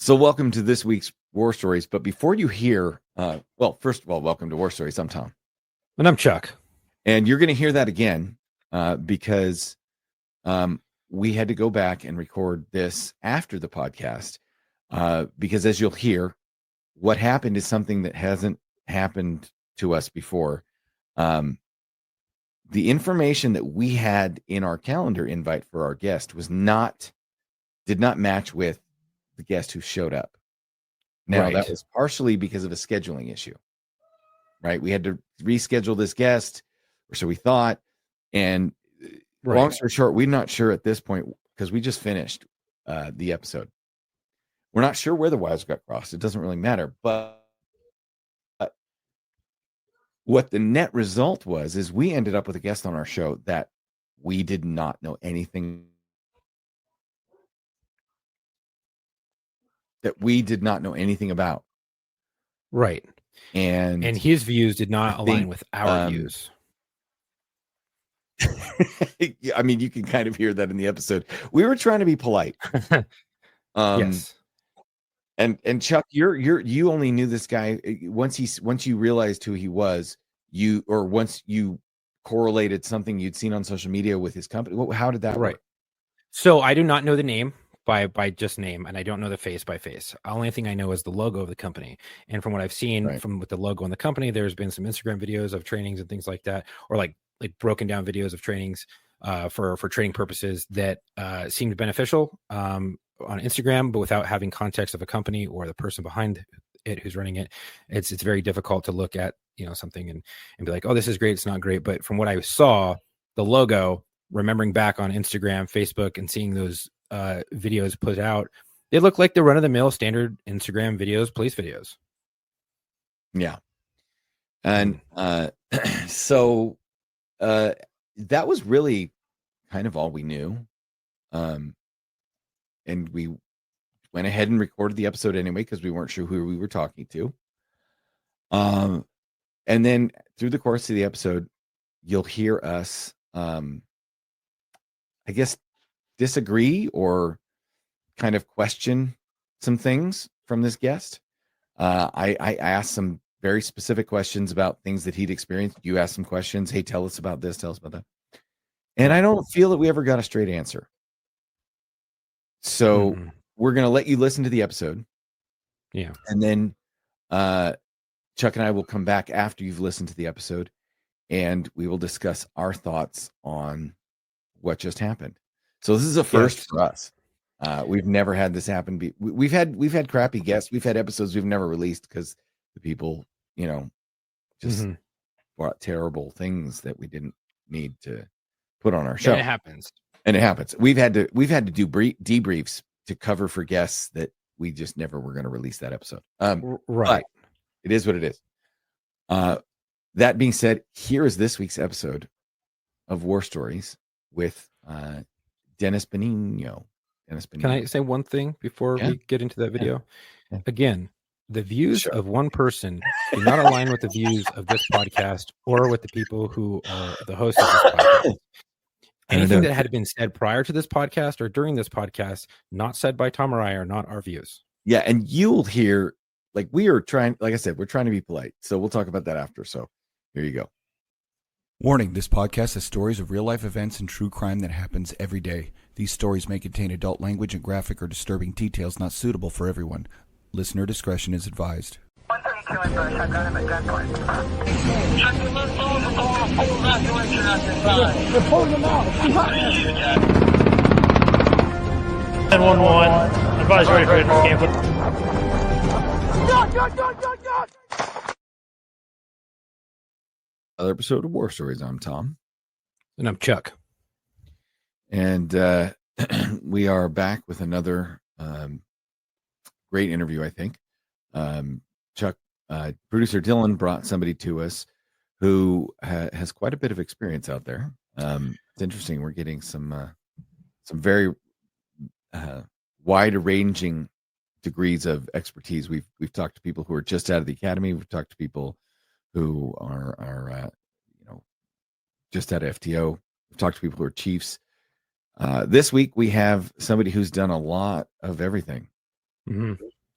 So welcome to this week's War Stories. But before you hear, well, first of all, welcome to War Stories. I'm Tom. And I'm Chuck. And you're going to hear that again because we had to go back and record this after the podcast. Because as you'll hear, what happened is something that hasn't happened to us before. The information that we had in our calendar invite for our guest did not match with the guest who showed up. Now, Right. that was partially because of a scheduling issue, right? We had to reschedule this guest, or so we thought. And long story short, we're not sure at this point because we just finished the episode. We're not sure where the wires got crossed. It doesn't really matter. But what the net result was is we ended up with a guest on our show that we did not know anything about. Right. And his views did not align with our views. I mean, you can kind of hear that in the episode. We were trying to be polite. Yes. And Chuck, you only knew this guy once you realized who he was, once you correlated something you'd seen on social media with his company. How did that work? So I do not know the name by just name, and I don't know the face by face. The only thing I know is the logo of the company. And from what I've seen with the logo on the company, there's been some Instagram videos of trainings and things like that, or like broken down videos of trainings for training purposes that seemed beneficial on Instagram, but without having context of a company or the person behind it who's running it. It's very difficult to look at something and be like, oh, this is great, it's not great. But from what I saw, the logo, remembering back on Instagram, Facebook, and seeing those videos put out, they look like the run-of-the-mill standard Instagram videos, police videos. Yeah. And so that was really kind of all we knew. And we went ahead and recorded the episode anyway because we weren't sure who we were talking to. And then through the course of the episode, you'll hear us, I guess, disagree or kind of question some things from this guest. I asked some very specific questions about things that he'd experienced. You asked some questions. Hey, tell us about this. Tell us about that. And I don't feel that we ever got a straight answer. So we're going to let you listen to the episode. Yeah. And then Chuck and I will come back after you've listened to the episode, and we will discuss our thoughts on what just happened. So this is a first for us. We've never had this happen. We've had crappy guests. We've had episodes we've never released because the people, just brought terrible things that we didn't need to put on our show. And it happens. We've had to do debriefs to cover for guests that we just never were going to release that episode. But it is what it is. That being said, here is this week's episode of War Stories with Dennis Benigno. Can I say one thing before we get into that video? Yeah. Again, the views of one person do not align with the views of this podcast or with the people who are the hosts of this podcast. Anything that had been said prior to this podcast or during this podcast, not said by Tom or I, are not our views. Yeah, and you'll hear, we are trying, like I said, we're trying to be polite. So we'll talk about that after. So here you go. Warning, this podcast has stories of real-life events and true crime that happens every day. These stories may contain adult language and graphic or disturbing details not suitable for everyone. Listener discretion is advised. 132 in Bush, I've got him at gunpoint. They're pulling them out. 911, advise ready for camp. God! Another episode of War Stories. I'm Tom. And I'm Chuck. And we are back with another great interview, I think. Chuck, producer Dylan brought somebody to us who has quite a bit of experience out there. It's interesting. We're getting some very wide-ranging degrees of expertise. We've talked to people who are just out of the academy. We've talked to people who are just out of FTO. We've talked to people who are chiefs. This week we have somebody who's done a lot of everything.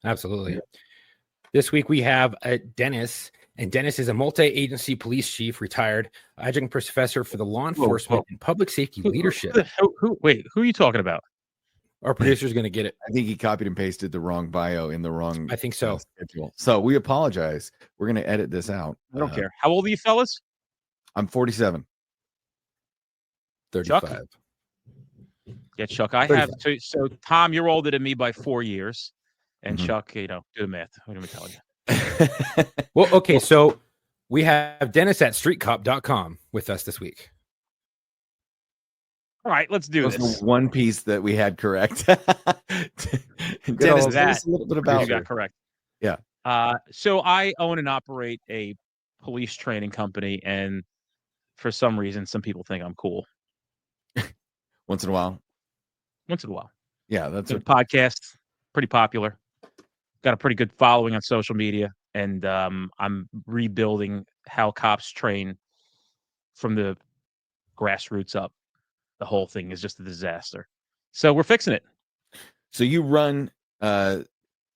Absolutely. This week we have Dennis, and Dennis is a multi-agency police chief, retired adjunct professor for the law enforcement and public safety leadership. Wait, who are you talking about? Our producer's going to get it. I think he copied and pasted the wrong bio in the wrong. I think so. Schedule. So we apologize. We're going to edit this out. I don't care. How old are you fellas? I'm 47. 35. Chuck? Yeah, Chuck. I have. So Tom, you're older than me by 4 years, and Chuck, do the math. What am I telling you? Well, okay. So we have Dennis at streetcop.com with us this week. All right, let's do That was this. the one piece that we had correct. Dennis, tell us a little bit about you got correct. Yeah. So I own and operate a police training company, and for some reason, some people think I'm cool. Once in a while. Yeah, that's a podcast, pretty popular. Got a pretty good following on social media, and I'm rebuilding how cops train from the grassroots up. The whole thing is just a disaster. So we're fixing it. So you run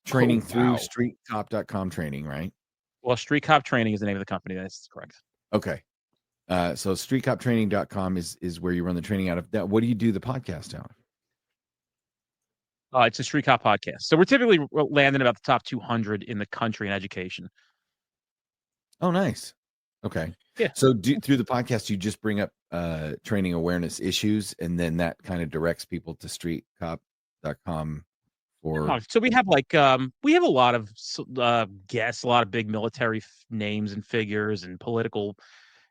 training through streetcop.com training, right? Well, Street Cop Training is the name of the company. That's correct. Okay. So streetcoptraining.com is where you run the training out of. That. What do you do the podcast out of? It's a Street Cop podcast. So we're typically landing about the top 200 in the country in education. Oh, nice. Okay. Yeah. So through the podcast, you just bring up training awareness issues, and then that kind of directs people to streetcop.com for. So we have we have a lot of guests, a lot of big military names and figures and political,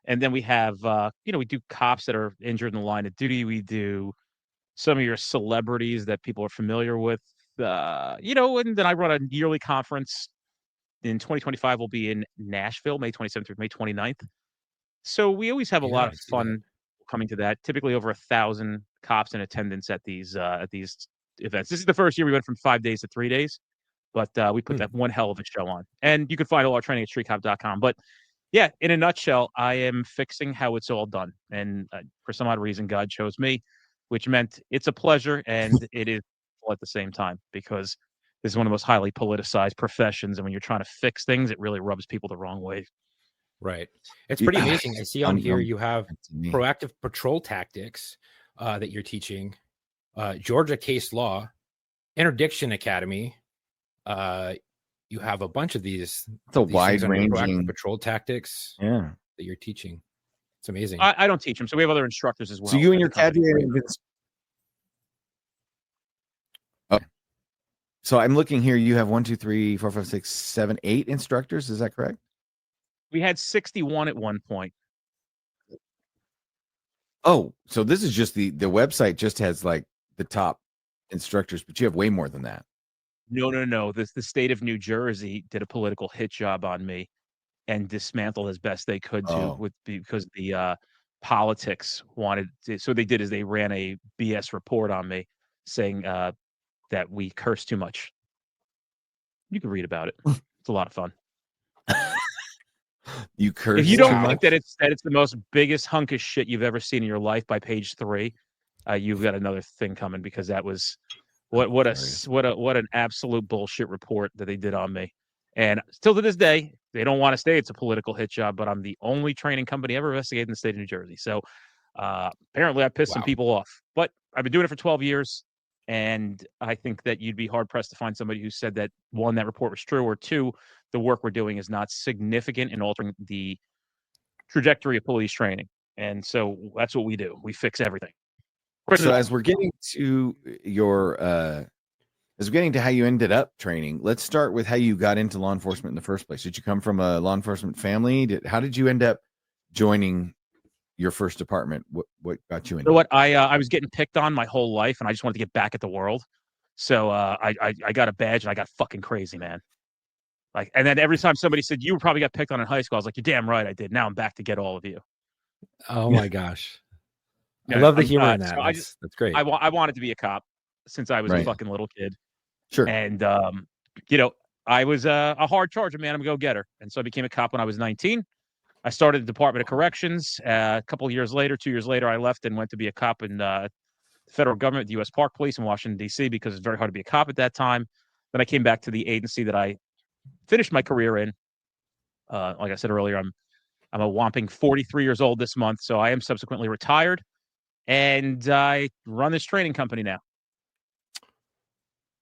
and then we have we do cops that are injured in the line of duty. We do some of your celebrities that people are familiar with, and then I run a yearly conference. In 2025, we'll be in Nashville, May 27th through May 29th. So we always have a lot of fun coming to that. Typically over 1,000 cops in attendance at these events. This is the first year we went from 5 days to 3 days, but we put that one hell of a show on. And you can find all our training at streetcop.com. But yeah, in a nutshell, I am fixing how it's all done. And for some odd reason, God chose me, which meant it's a pleasure and it is at the same time, because this is one of the most highly politicized professions. And when you're trying to fix things, it really rubs people the wrong way. Right. It's pretty amazing. I see on here you have proactive patrol tactics that you're teaching, Georgia case law, interdiction academy. You have a bunch of these. It's a wide ranging patrol tactics. Yeah. That you're teaching. It's amazing. I don't teach them. So we have other instructors as well. So you and your cadre. So I'm looking here. You have 1, 2, 3, 4, 5, 6, 7, 8 instructors. Is that correct? We had 61 at one point. Oh, so this is just the website just has like the top instructors, but you have way more than that. No. The state of New Jersey did a political hit job on me and dismantled as best they could because the politics wanted to, so they did is they ran a BS report on me saying that we curse too much. You can read about it. It's a lot of fun. You curse. If you don't think that it's the most biggest hunk of shit you've ever seen in your life by page 3, you've got another thing coming, because that was what an absolute bullshit report that they did on me. And still to this day, they don't want to say it's a political hit job, but I'm the only training company ever investigated in the state of New Jersey. So apparently I pissed some people off, but I've been doing it for 12 years. And I think that you'd be hard pressed to find somebody who said that, 1, that report was true, or 2, the work we're doing is not significant in altering the trajectory of police training. And so that's what we do. We fix everything. So as we're getting to how you ended up training, let's start with how you got into law enforcement in the first place. Did you come from a law enforcement family? How did you end up joining your first department? What got you into? You know what? I was getting picked on my whole life, and I just wanted to get back at the world. So I got a badge, and I got fucking crazy, man. And then every time somebody said, you probably got picked on in high school, I was like, you're damn right I did. Now I'm back to get all of you. Oh my gosh. I love the humor in that. So that's great. I wanted to be a cop since I was a fucking little kid. Sure. And, I was a hard charger, man. I'm a go-getter. And so I became a cop when I was 19. I started the Department of Corrections. A couple of years later, 2 years later, I left and went to be a cop in the federal government, the U.S. Park Police in Washington, D.C., because it's very hard to be a cop at that time. Then I came back to the agency that I finished my career in. Like I said earlier, I'm a whopping 43 years old this month, so I am subsequently retired, and I run this training company now.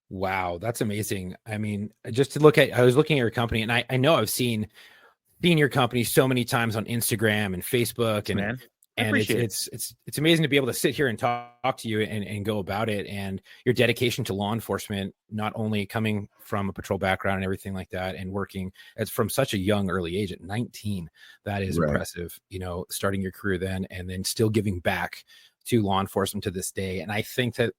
Wow, that's amazing. I mean, just to look at, I was looking at your company, and I know I've seen your company so many times on Instagram and Facebook, and Man, and it's amazing to be able to sit here and talk to you and go about it, and your dedication to law enforcement, not only coming from a patrol background and everything like that, and working as from such a young early age at 19. That is impressive, you know, starting your career then and then still giving back to law enforcement to this day. And I think that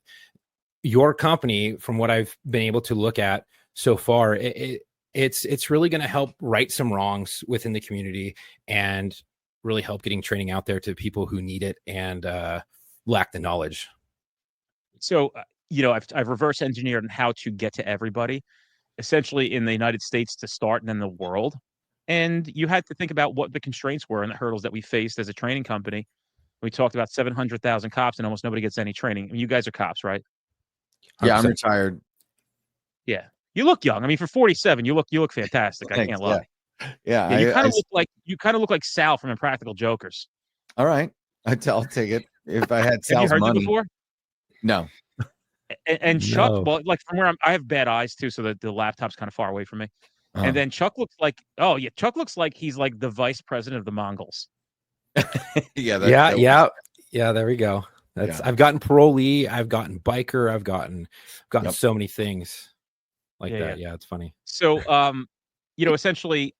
your company, from what I've been able to look at so far, it's really going to help right some wrongs within the community and really help getting training out there to people who need it and lack the knowledge. So, you know, I've reverse engineered on how to get to everybody, essentially in the United States to start, and then the world. And you had to think about what the constraints were and the hurdles that we faced as a training company. We talked about 700,000 cops, and almost nobody gets any training. I mean, you guys are cops, right? Yeah, 100%. I'm retired. Yeah, you look young. I mean, for 47, you look fantastic. I can't lie. Yeah, you kind of look like Sal from Impractical Jokers. All right, I'll take it. If I had Have you Sal's heard that money, before? no. And Chuck, No. well, like from where I have bad eyes too, so that the laptop's kind of far away from me. And then Chuck looks like, Chuck looks like he's like the vice president of the Mongols. Yeah. There we go. I've gotten parolee, I've gotten biker, I've gotten so many things like that. Yeah, it's funny. So, you know, essentially,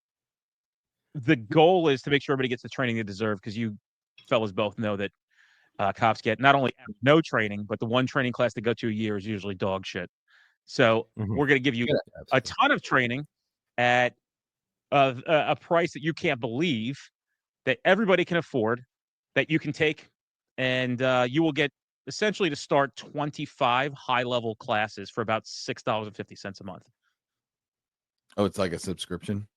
the goal is to make sure everybody gets the training they deserve, because you fellas both know that cops get not only no training, but the one training class they go to a year is usually dog shit. So we're going to give you a ton of training at a price that you can't believe, that everybody can afford, that you can take, and you will get essentially to start 25 high-level classes for about $6.50 a month. Oh, it's like a subscription?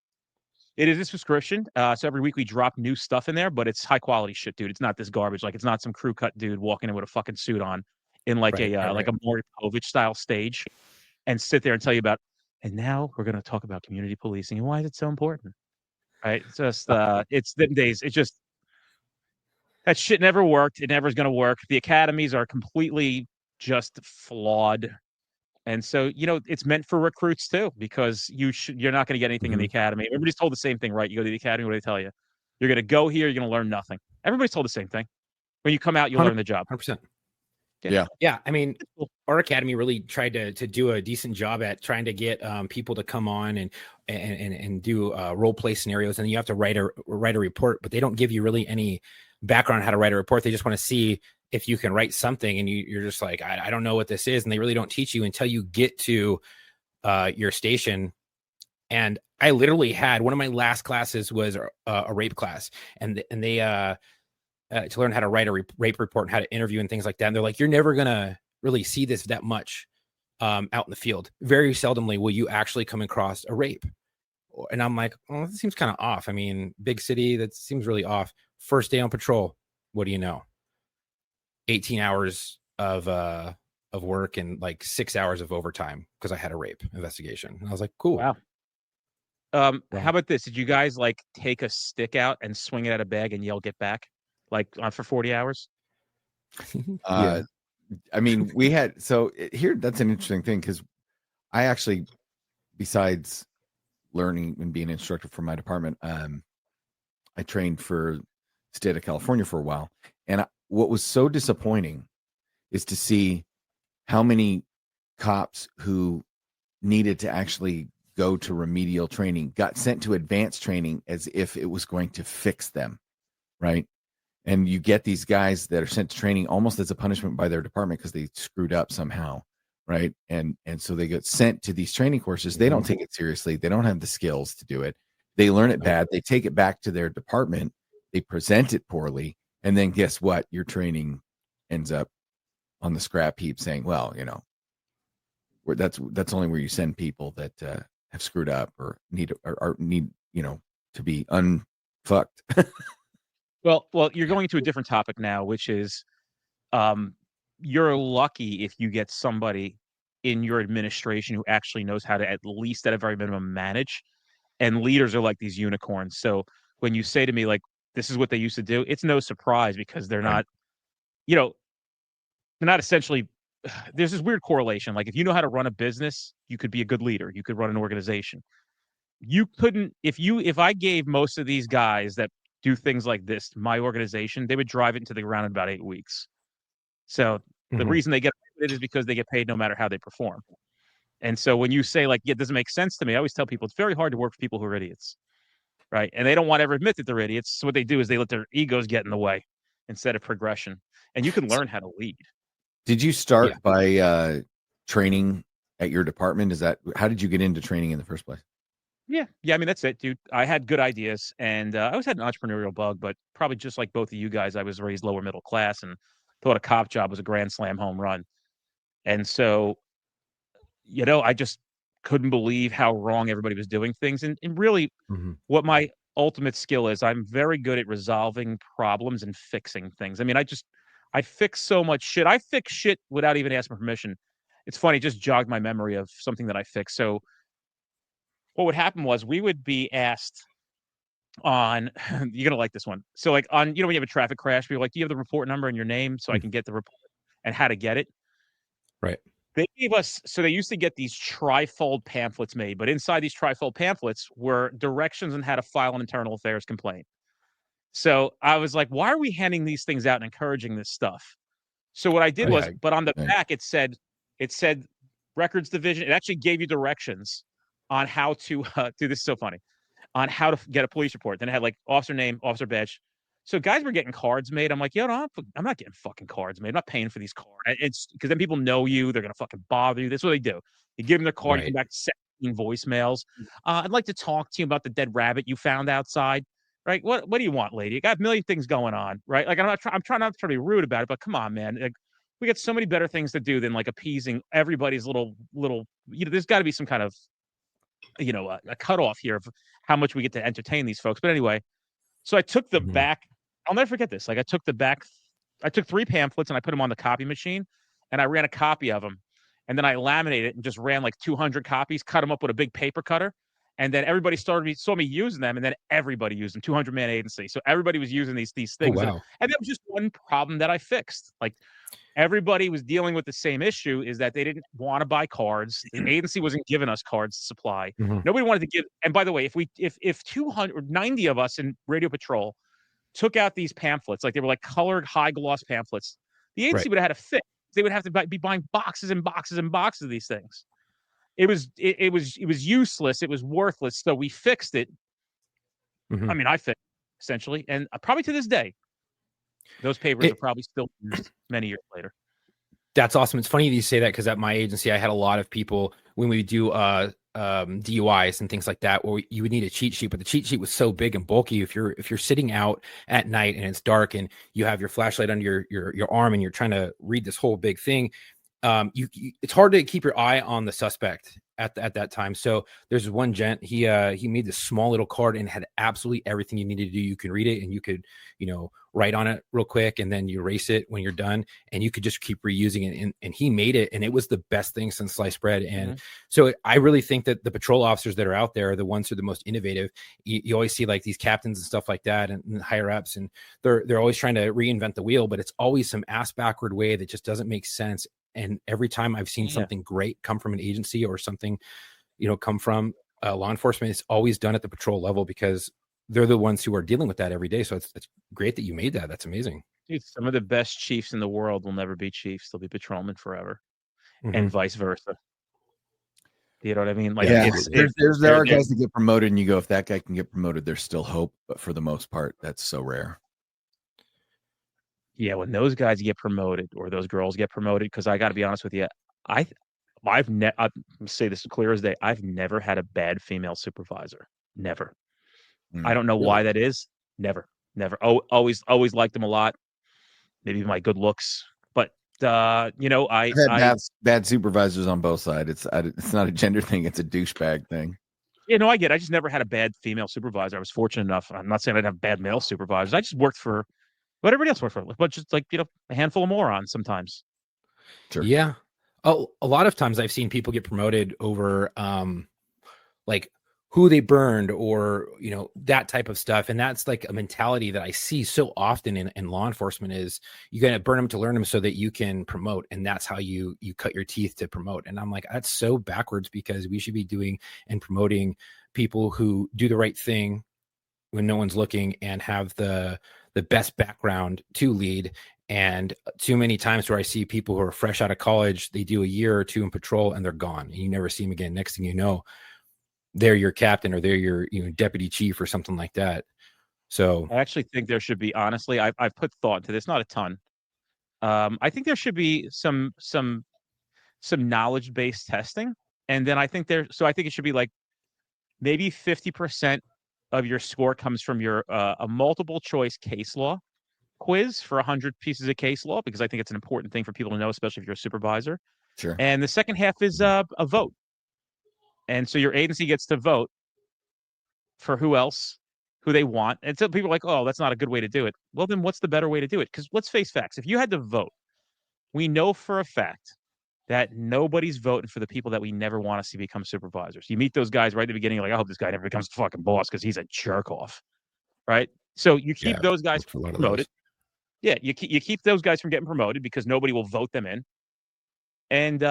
It is a subscription. So every week we drop new stuff in there, but it's high-quality shit, dude. It's not this garbage. Like, it's not some crew cut dude walking in with a fucking suit on in like like a Maury Povich style stage and sit there and tell you about, and now we're going to talk about community policing and why is it so important, right? It's just, it's them days. It's just, that shit never worked. It never is going to work. The academies are completely just flawed. And so, you know, it's meant for recruits too, because you're not going to get anything in the academy. Everybody's told the same thing, right? You go to the academy, what do they tell you? You're going to go here, you're going to learn nothing. Everybody's told the same thing. When you come out, you'll learn the job. 100%. Yeah. I mean, our academy really tried to do a decent job at trying to get people to come on and do role play scenarios, and you have to write a report, but they don't give you really any background on how to write a report. They just want to see if you can write something, and you're just like, I don't know what this is, and they really don't teach you until you get to your station. And I literally had one of my last classes was a rape class, and they to learn how to write a rape report and how to interview and things like that. And they're like, you're never gonna really see this that much out in the field. Very seldomly will you actually come across a rape. And I'm like, oh, that seems kind of off. I mean, big city, that seems really off. First day on patrol, what do you know? 18 hours of work and like 6 hours of overtime because I had a rape investigation. And I was like, cool. Wow. How about this? Did you guys like take a stick out and swing it at a bag and yell "get back" like for 40 hours? I mean, we had here. That's an interesting thing, because I actually, besides learning and being an instructor for my department, I trained for the state of California for a while, and what was so disappointing is to see how many cops who needed to actually go to remedial training got sent to advanced training as if it was going to fix them, right? And you get these guys that are sent to training almost as a punishment by their department because they screwed up somehow, right? And so they get sent to these training courses. They don't take it seriously. They don't have the skills to do it. They learn it bad. They take it back to their department. They present it poorly. And then guess what? Your training ends up on the scrap heap saying, well, you know, that's only where you send people that have screwed up or need, you know, to be unfucked. Well, you're going to a different topic now, which is you're lucky if you get somebody in your administration who actually knows how to, at least at a very minimum, manage. And leaders are like these unicorns. So when you say to me, like, this is what they used to do, it's no surprise, because they're not, you know, they're not essentially, there's this weird correlation. Like, if you know how to run a business, you could be a good leader. You could run an organization. You couldn't, if I gave most of these guys that do things like this to my organization, they would drive it into the ground in about 8 weeks. So the reason they get it is because they get paid no matter how they perform. And so when you say, like, yeah, it doesn't make sense to me, I always tell people it's very hard to work for people who are idiots, right? And they don't want to ever admit that they're idiots. So what they do is they let their egos get in the way instead of progression. And you can learn how to lead. Did you start by training at your department? How did you get into training in the first place? Yeah. I mean, that's it, dude. I had good ideas, and I always had an entrepreneurial bug, but probably just like both of you guys, I was raised lower middle class and thought a cop job was a grand slam home run. And so, I just couldn't believe how wrong everybody was doing things. And really, what my ultimate skill is, I'm very good at resolving problems and fixing things. I mean, I fix so much shit. I fix shit without even asking permission. It's funny, it just jogged my memory of something that I fixed. So what would happen was, we would be asked on, you're going to like this one. So, like, on, when you have a traffic crash, we're like, do you have the report number and your name so I can get the report and how to get it? Right. They gave us, so they used to get these trifold pamphlets made, but inside these trifold pamphlets were directions on how to file an internal affairs complaint. So I was like, why are we handing these things out and encouraging this stuff? So what I did was, but on the back, it said records division. It actually gave you directions on how to dude, this is so funny, on how to get a police report. Then it had, like, officer name, officer badge. So guys were getting cards made. I'm like, I'm not getting fucking cards made. I'm not paying for these cards. It's because then people know you. They're going to fucking bother you. That's what they do. You give them their card, you come back to 17 voicemails. I'd like to talk to you about the dead rabbit you found outside. Right? What do you want, lady? You got a million things going on, right? Like, I'm trying not to be rude about it, but come on, man. Like, we got so many better things to do than, like, appeasing everybody's little, there's got to be some kind of, a cutoff here of how much we get to entertain these folks. But anyway, so I took the back. I'll never forget this. Like, I took 3 pamphlets and I put them on the copy machine, and I ran a copy of them, and then I laminated it and just ran like 200 copies, cut them up with a big paper cutter. And then everybody saw me using them, and then everybody used them. 200-man agency. So everybody was using these things. Oh, wow. And that was just one problem that I fixed. Like, everybody was dealing with the same issue, is that they didn't want to buy cards. The agency wasn't giving us cards to supply. Nobody wanted to give. And by the way, if 290 of us in Radio Patrol took out these pamphlets, like they were like colored high gloss pamphlets, the agency would have had a fit. They would have to be buying boxes and boxes and boxes of these things. It was useless. It was worthless. So we fixed it. I mean, I fixed it, essentially, and probably to this day, those papers are probably still used many years later. That's awesome. It's funny that you say that, because at my agency, I had a lot of people when we do DUIs and things like that, where you would need a cheat sheet, but the cheat sheet was so big and bulky. If you're sitting out at night and it's dark and you have your flashlight under your arm and you're trying to read this whole big thing, it's hard to keep your eye on the suspect at that time. So there's one gent, he made this small little card and had absolutely everything you needed to do. You can read it and you could, write on it real quick, and then you erase it when you're done, and you could just keep reusing it. And he made it, and it was the best thing since sliced bread. And so I really think that the patrol officers that are out there are the ones who are the most innovative. You always see, like, these captains and stuff like that, and higher ups, and they're always trying to reinvent the wheel, but it's always some ass backward way that just doesn't make sense. And every time I've seen something great come from an agency or something, come from law enforcement, it's always done at the patrol level, because they're the ones who are dealing with that every day. So it's great that you made that. That's amazing. Dude, some of the best chiefs in the world will never be chiefs. They'll be patrolmen forever, and vice versa. You know what I mean? Like, there are guys that get promoted, and you go, if that guy can get promoted, there's still hope. But for the most part, that's so rare. Yeah, when those guys get promoted, or those girls get promoted, because I got to be honest with you, I'll say this as clear as day. I've never had a bad female supervisor. Never. I don't know why that is. Never. Always liked them a lot. Maybe my good looks, but I've had bad supervisors on both sides. It's not a gender thing. It's a douchebag thing. Yeah, no, I get it. I just never had a bad female supervisor. I was fortunate enough. I'm not saying I'd have bad male supervisors. I just worked for what everybody else worked for, but just, like, a handful of morons sometimes. Sure. Yeah. A lot of times I've seen people get promoted over like who they burned or that type of stuff, and that's like a mentality that I see so often in law enforcement is you're going to burn them to learn them so that you can promote, and that's how you cut your teeth to promote. And I'm like, that's so backwards, because we should be doing and promoting people who do the right thing when no one's looking and have the best background to lead. And too many times where I see people who are fresh out of college, they do a year or two in patrol and they're gone, and you never see them again. Next thing you know, they're your captain or they're your deputy chief or something like that. So I actually think there should be, honestly, I've put thought into this, not a ton. I think there should be some knowledge-based testing. And then I think it should be like maybe 50% of your score comes from your a multiple choice case law quiz for 100 pieces of case law, because I think it's an important thing for people to know, especially if you're a supervisor. Sure. And the second half is a vote. And so your agency gets to vote for who they want. And so people are like, oh, that's not a good way to do it. Well, then what's the better way to do it? Because let's face facts. If you had to vote, we know for a fact that nobody's voting for the people that we never want to see become supervisors. You meet those guys right at the beginning, like, I hope this guy never becomes the fucking boss because he's a jerk off. Right? So you keep those guys promoted. Yeah, you keep those guys from getting promoted because nobody will vote them in. And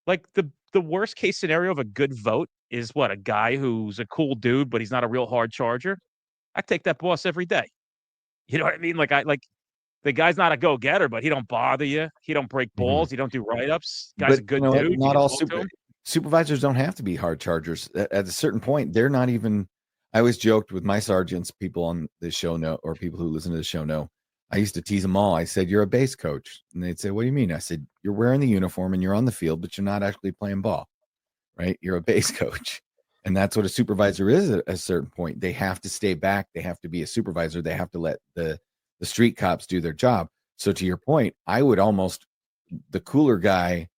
like the worst case scenario of a good vote is what? A guy who's a cool dude, but he's not a real hard charger. I take that boss every day. You know what I mean? Like the guy's not a go-getter, but he don't bother you. He don't break balls. He don't do write-ups. Guy's a good dude. Not all supervisors don't have to be hard chargers. At a certain point, they're not even. I always joked with my sergeants, people on the show know, or people who listen to the show know, I used to tease them all. I said, you're a base coach. And they'd say, what do you mean? I said, you're wearing the uniform and you're on the field, but you're not actually playing ball, right? You're a base coach. And that's what a supervisor is at a certain point. They have to stay back. They have to be a supervisor. They have to let the street cops do their job. So to your point, I would almost, the cooler guy,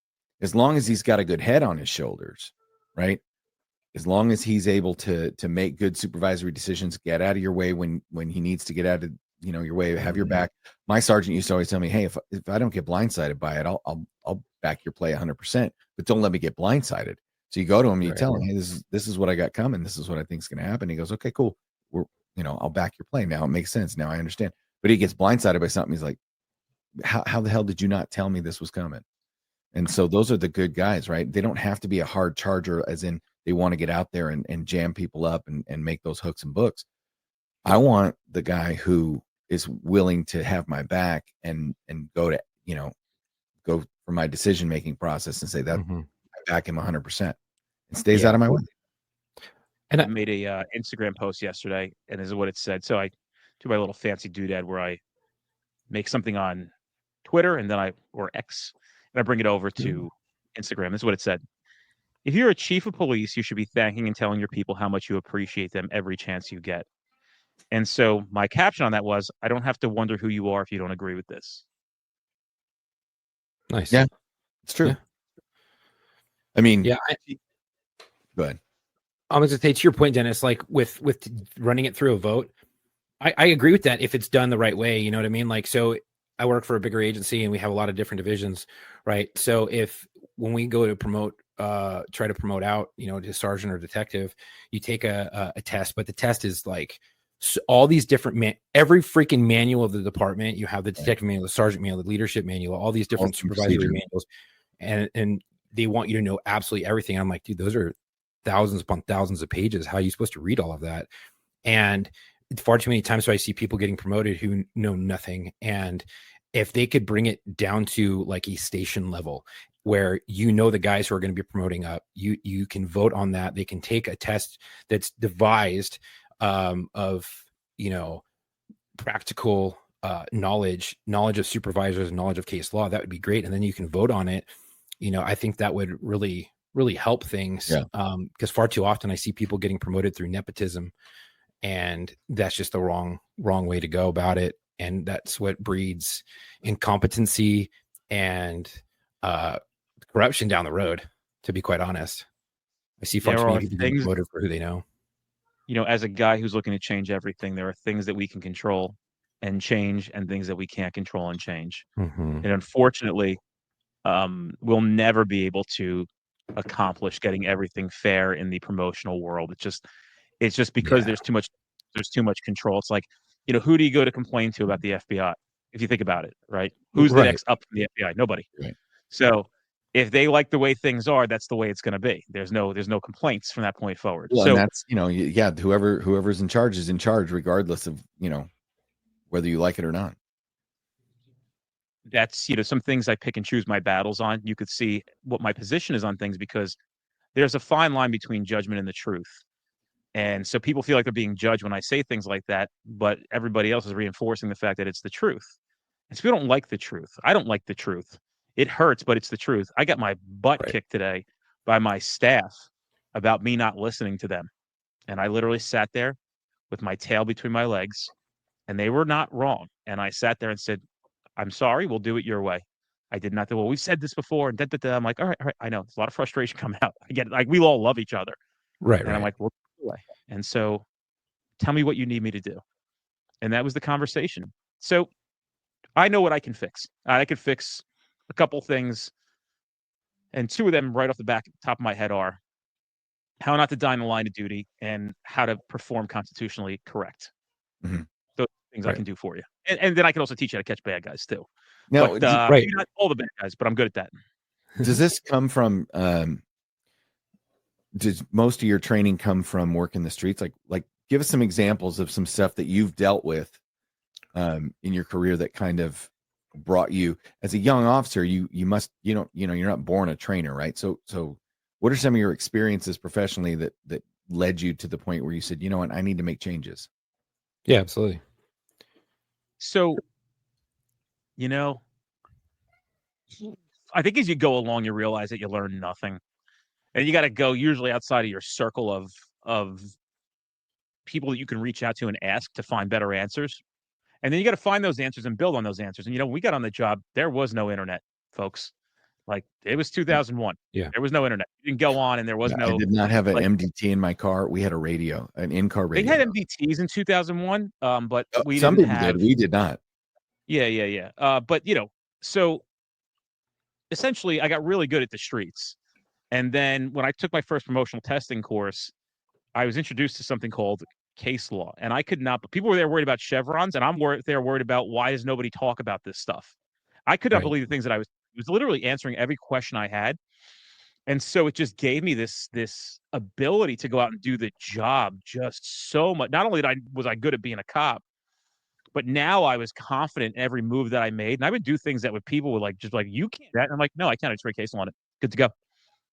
as long as he's got a good head on his shoulders, right? As long as he's able to make good supervisory decisions, get out of your way when he needs to get out of your way, have your back. My sergeant used to always tell me, hey, if I don't get blindsided by it, I'll back your play 100%, but don't let me get blindsided. So you go to him, you tell him, hey, this is what I got coming. This is what I think is going to happen. He goes, okay, cool. I'll back your play. Now it makes sense. Now I understand. But he gets blindsided by something. He's like, how the hell did you not tell me this was coming? And so those are the good guys, right? They don't have to be a hard charger, as in they want to get out there and jam people up and make those hooks and books. I want the guy who is willing to have my back and go to, go for my decision-making process and say that I back him 100% and stays out of my way. And I made a Instagram post yesterday, and this is what it said. So I do my little fancy doodad where I make something on Twitter or X, and I bring it over to Instagram. This is what it said. If you're a chief of police, you should be thanking and telling your people how much you appreciate them every chance you get. And so my caption on that was, I don't have to wonder who you are if you don't agree with this. Nice. Yeah, it's true. Yeah. I mean, yeah. Go ahead. I was going to say, to your point, Dennis, like with running it through a vote, I agree with that if it's done the right way. You know what I mean? Like, so I work for a bigger agency and we have a lot of different divisions, right? So when we go to promote, try to promote out, to sergeant or detective, you take a test, but the test is like all these different every freaking manual of the department. You have the detective manual, the sergeant manual, the leadership manual, all these different supervisory manuals, and they want you to know absolutely everything. I'm like, dude, those are thousands upon thousands of pages. How are you supposed to read all of that? And far too many times, so I see people getting promoted who know nothing. And if they could bring it down to like a station level where the guys who are going to be promoting up, you can vote on that. They can take a test that's devised of practical knowledge of supervisors, knowledge of case law. That would be great, and then you can vote on it. I think that would really help things. Because far too often I see people getting promoted through nepotism, and that's just the wrong way to go about it. And that's what breeds incompetency and corruption down the road, to be quite honest. I see far too many people getting promoted for who they know. As a guy who's looking to change everything, there are things that we can control and change and things that we can't control and change. And unfortunately, we'll never be able to accomplish getting everything fair in the promotional world. It's just because there's too much control. It's like, who do you go to complain to about the FBI? If you think about it, right? Who's the next up from the FBI? Nobody. Right. So if they like the way things are, that's the way it's going to be. There's no complaints from that point forward. Well, so and that's, whoever's in charge is in charge, regardless of, whether you like it or not. That's, some things I pick and choose my battles on. You could see what my position is on things, because there's a fine line between judgment and the truth. And so people feel like they're being judged when I say things like that, but everybody else is reinforcing the fact that it's the truth. And so people don't like the truth. I don't like the truth. It hurts, but it's the truth. I got my butt kicked today by my staff about me not listening to them. And I literally sat there with my tail between my legs, and they were not wrong. And I sat there and said, I'm sorry, we'll do it your way. I did not do, well, we've said this before. And I'm like, all right. I know. There's a lot of frustration coming out. I get it. Like, we all love each other. Right. And I'm like, well, way. And so tell me what you need me to do. And that was the conversation. So I know what I can fix. I could fix a couple things. And two of them right off the top of my head are how not to die in the line of duty and how to perform constitutionally correct. Mm-hmm. Those things I can do for you. And then I can also teach you how to catch bad guys too. Now, Not all the bad guys, but I'm good at that. Does this come from, does most of your training come from working the streets? Like give us some examples of some stuff that you've dealt with in your career that kind of brought you as a young officer. You must, you're not born a trainer, right? So what are some of your experiences professionally that led you to the point where you said, you know what, I need to make changes? Yeah, absolutely. So, I think as you go along, you realize that you learn nothing. And you got to go usually outside of your circle of people that you can reach out to and ask to find better answers. And then you got to find those answers and build on those answers. And, when we got on the job, there was no internet, folks. Like, it was 2001. Yeah. There was no internet. You didn't go on and there was no. I did not have an MDT in my car. We had a radio, an in-car radio. They had MDTs in 2001, but we some didn't people have. did. We did not. Yeah. But, so essentially I got really good at the streets. And then when I took my first promotional testing course, I was introduced to something called case law. And I could not, but people were there worried about chevrons, and I'm there worried about why does nobody talk about this stuff? I could not believe the things that I was literally answering every question I had. And so it just gave me this ability to go out and do the job just so much. Not only was I good at being a cop, but now I was confident in every move that I made. And I would do things that people would just like, you can't do that. And I'm like, no, I can't. I just write case law on it. Good to go.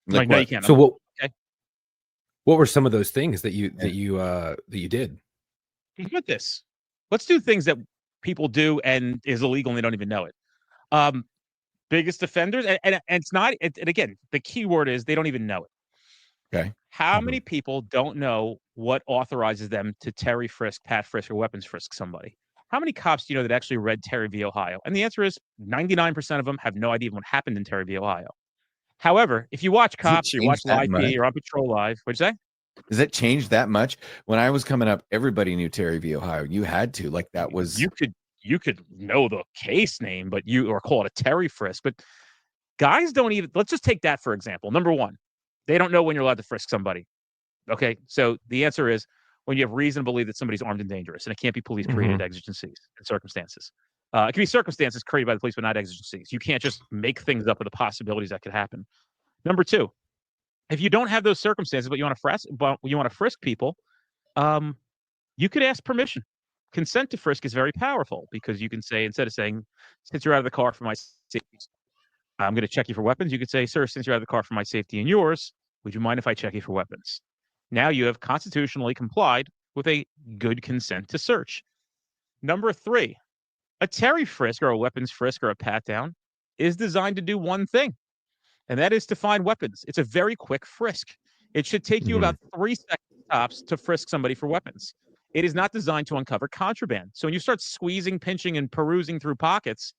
Like, no, you can't. So okay. What were some of those things that you did? Look at this. Let's do things that people do and is illegal and they don't even know it. Biggest offenders, and it's not. And again, the key word is they don't even know it. Okay. How many people don't know what authorizes them to Terry frisk, pat frisk, or weapons frisk somebody? How many cops do you know that actually read Terry v. Ohio? And the answer is 99% of them have no idea what happened in Terry v. Ohio. However, if you watch cops, you watch Live P, or on Patrol Live, what'd you say? Does that change that much? When I was coming up, everybody knew Terry v. Ohio. You had to, like, that was. You could know the case name, but or call it a Terry frisk. But guys don't even. Let's just take that for example. Number one, they don't know when you're allowed to frisk somebody. Okay, so the answer is when you have reason to believe that somebody's armed and dangerous, and it can't be police created exigencies and circumstances. It can be circumstances created by the police, but not exigencies. You can't just make things up with the possibilities that could happen. Number two, if you don't have those circumstances, but you want to frisk people, you could ask permission. Consent to frisk is very powerful because you can say, instead of saying, since you're out of the car for my safety, I'm going to check you for weapons. You could say, sir, since you're out of the car for my safety and yours, would you mind if I check you for weapons? Now you have constitutionally complied with a good consent to search. Number three, a Terry frisk or a weapons frisk or a pat down is designed to do one thing, and that is to find weapons. It's a very quick frisk. It should take you about 3 seconds tops to frisk somebody for weapons. It is not designed to uncover contraband. So when you start squeezing, pinching, and perusing through pockets,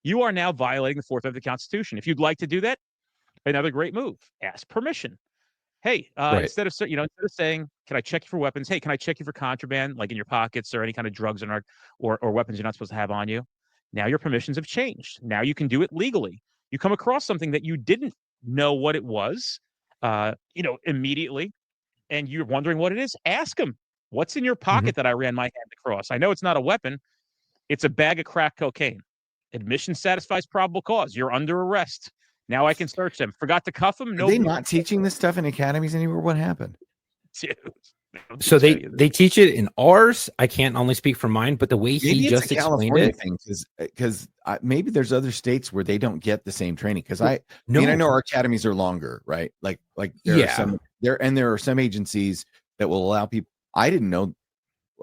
you are now violating the Fourth of the Constitution. If you'd like to do that, another great move, ask permission. Hey, instead of saying, can I check you for weapons? Hey, can I check you for contraband, like in your pockets or any kind of drugs or weapons you're not supposed to have on you? Now your permissions have changed. Now you can do it legally. you come across something that you didn't know what it was, immediately, and you're wondering what it is, ask them, what's in your pocket that I ran my hand across? I know it's not a weapon. It's a bag of crack cocaine. Admission satisfies probable cause. You're under arrest. Now I can search them. Forgot to cuff them. Are they not teaching this stuff in academies anymore? What happened? Dude, So they teach it in ours. I can't only speak for mine, but the way Maybe he it's just a explained California it, thing, because maybe there's other states where they don't get the same training. Because I mean, I know our academies are longer, right? Like there are some there are some agencies that will allow people. I didn't know.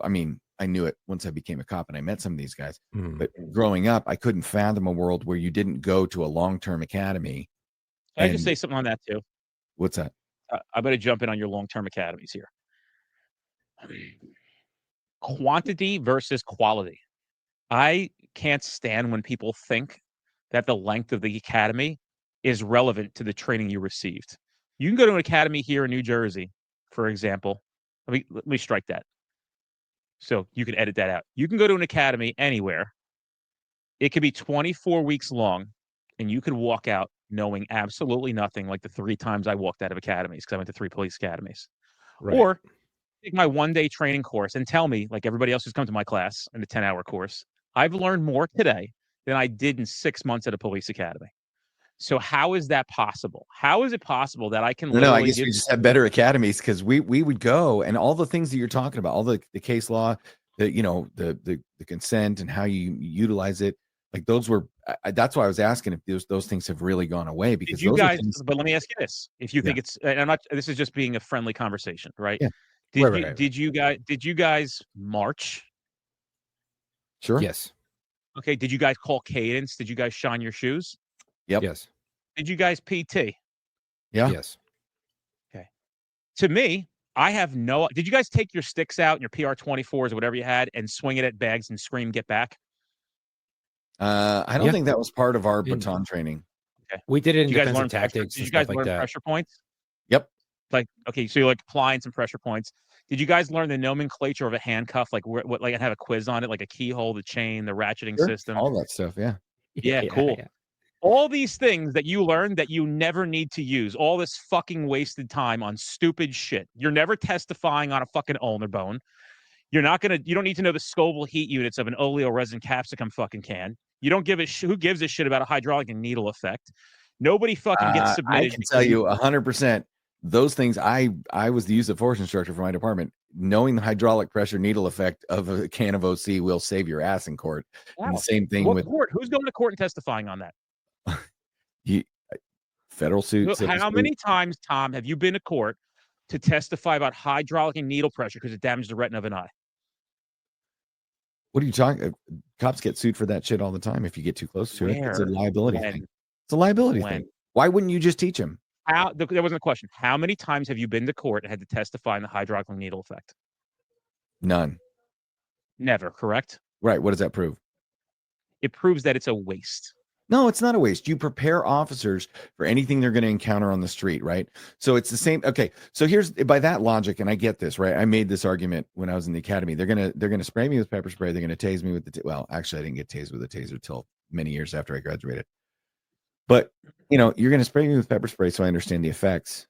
I mean, I knew it once I became a cop and I met some of these guys. But growing up, I couldn't fathom a world where you didn't go to a long-term academy. Can I just say something on that too? What's that? I'm going to jump in on your long-term academies here. Quantity versus quality. I can't stand when people think that the length of the academy is relevant to the training you received. You can go to an academy here in New Jersey, for example. Let me strike that. So you can edit that out. You can go to an academy anywhere. It could be 24 weeks long, and you could walk out knowing absolutely nothing, like the 3 times I walked out of academies, because I went to 3 police academies. Right. Or take my one-day training course and tell me, like everybody else who's come to my class in the 10-hour course, I've learned more today than I did in 6 months at a police academy. So how is that possible? How is it possible that I can No, I guess we just have better academies, because we would go, and all the things that you're talking about, all the case law, the consent and how you utilize it, like those were, that's why I was asking if those things have really gone away, because you guys, but let me ask you this. If you think it's, and I'm not, this is just being a friendly conversation, right? Yeah. Did you guys march? Sure. Yes. Okay. Did you guys call cadence? Did you guys shine your shoes? Yep. Yes. Did you guys PT? Yeah. Yes. Okay. To me, I have no. Did you guys take your sticks out and your PR-24s or whatever you had and swing it at bags and scream, "Get back"? I don't think that was part of our baton training. Okay. We did it in Did you guys defensive learn tactics. Did you guys learn like pressure points? Yep. Like, okay, so you're like applying some pressure points. Did you guys learn the nomenclature of a handcuff? Like what, like have a quiz on it, like a keyhole, the chain, the ratcheting system, all that stuff. Yeah. Yeah, cool. Yeah. All these things that you learn that you never need to use, all this fucking wasted time on stupid shit. You're never testifying on a fucking ulnar bone. You don't need to know the Scoville heat units of an oleoresin capsicum fucking can. You don't give a who gives a shit about a hydraulic and needle effect. Nobody fucking gets submitted. I can tell you 100%. Those things, I was the use of force instructor for my department. Knowing the hydraulic pressure needle effect of a can of OC will save your ass in court. Wow. And the same thing with court. Who's going to court and testifying on that? Federal suits. How many times, Tom, have you been to court to testify about hydraulic and needle pressure because it damaged the retina of an eye? What are you talking? Cops get sued for that shit all the time. If you get too close to it, it's a liability thing. It's a liability thing. Why wouldn't you just teach them? There wasn't a question. How many times have you been to court and had to testify on the hydraulic and needle effect? None. Never, correct? Right. What does that prove? It proves that it's a waste. No, it's not a waste. You prepare officers for anything they're going to encounter on the street, right? So it's the same. Okay, so here's, by that logic, and I get this, right? I made this argument when I was in the academy. They're gonna spray me with pepper spray. They're gonna tase me with the well, actually, I didn't get tased with a taser till many years after I graduated. But you're gonna spray me with pepper spray so I understand the effects.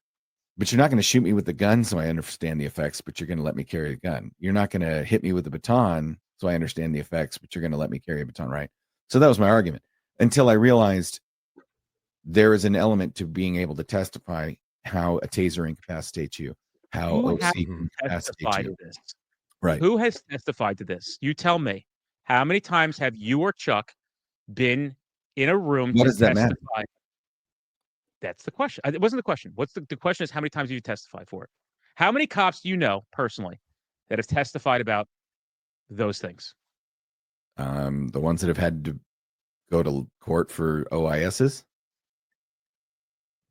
But you're not gonna shoot me with the gun so I understand the effects. But you're gonna let me carry a gun. You're not gonna hit me with a baton so I understand the effects. But you're gonna let me carry a baton, right? So that was my argument. Until I realized there is an element to being able to testify how a taser incapacitates you, how OC incapacitates you. This? Right. Who has testified to this? You tell me. How many times have you or Chuck been in a room what to does that testify? matter? That's the question. It wasn't the question. What's the question is how many times have you testified for it? How many cops do you know personally that have testified about those things? The ones that have had to go to court for OISs.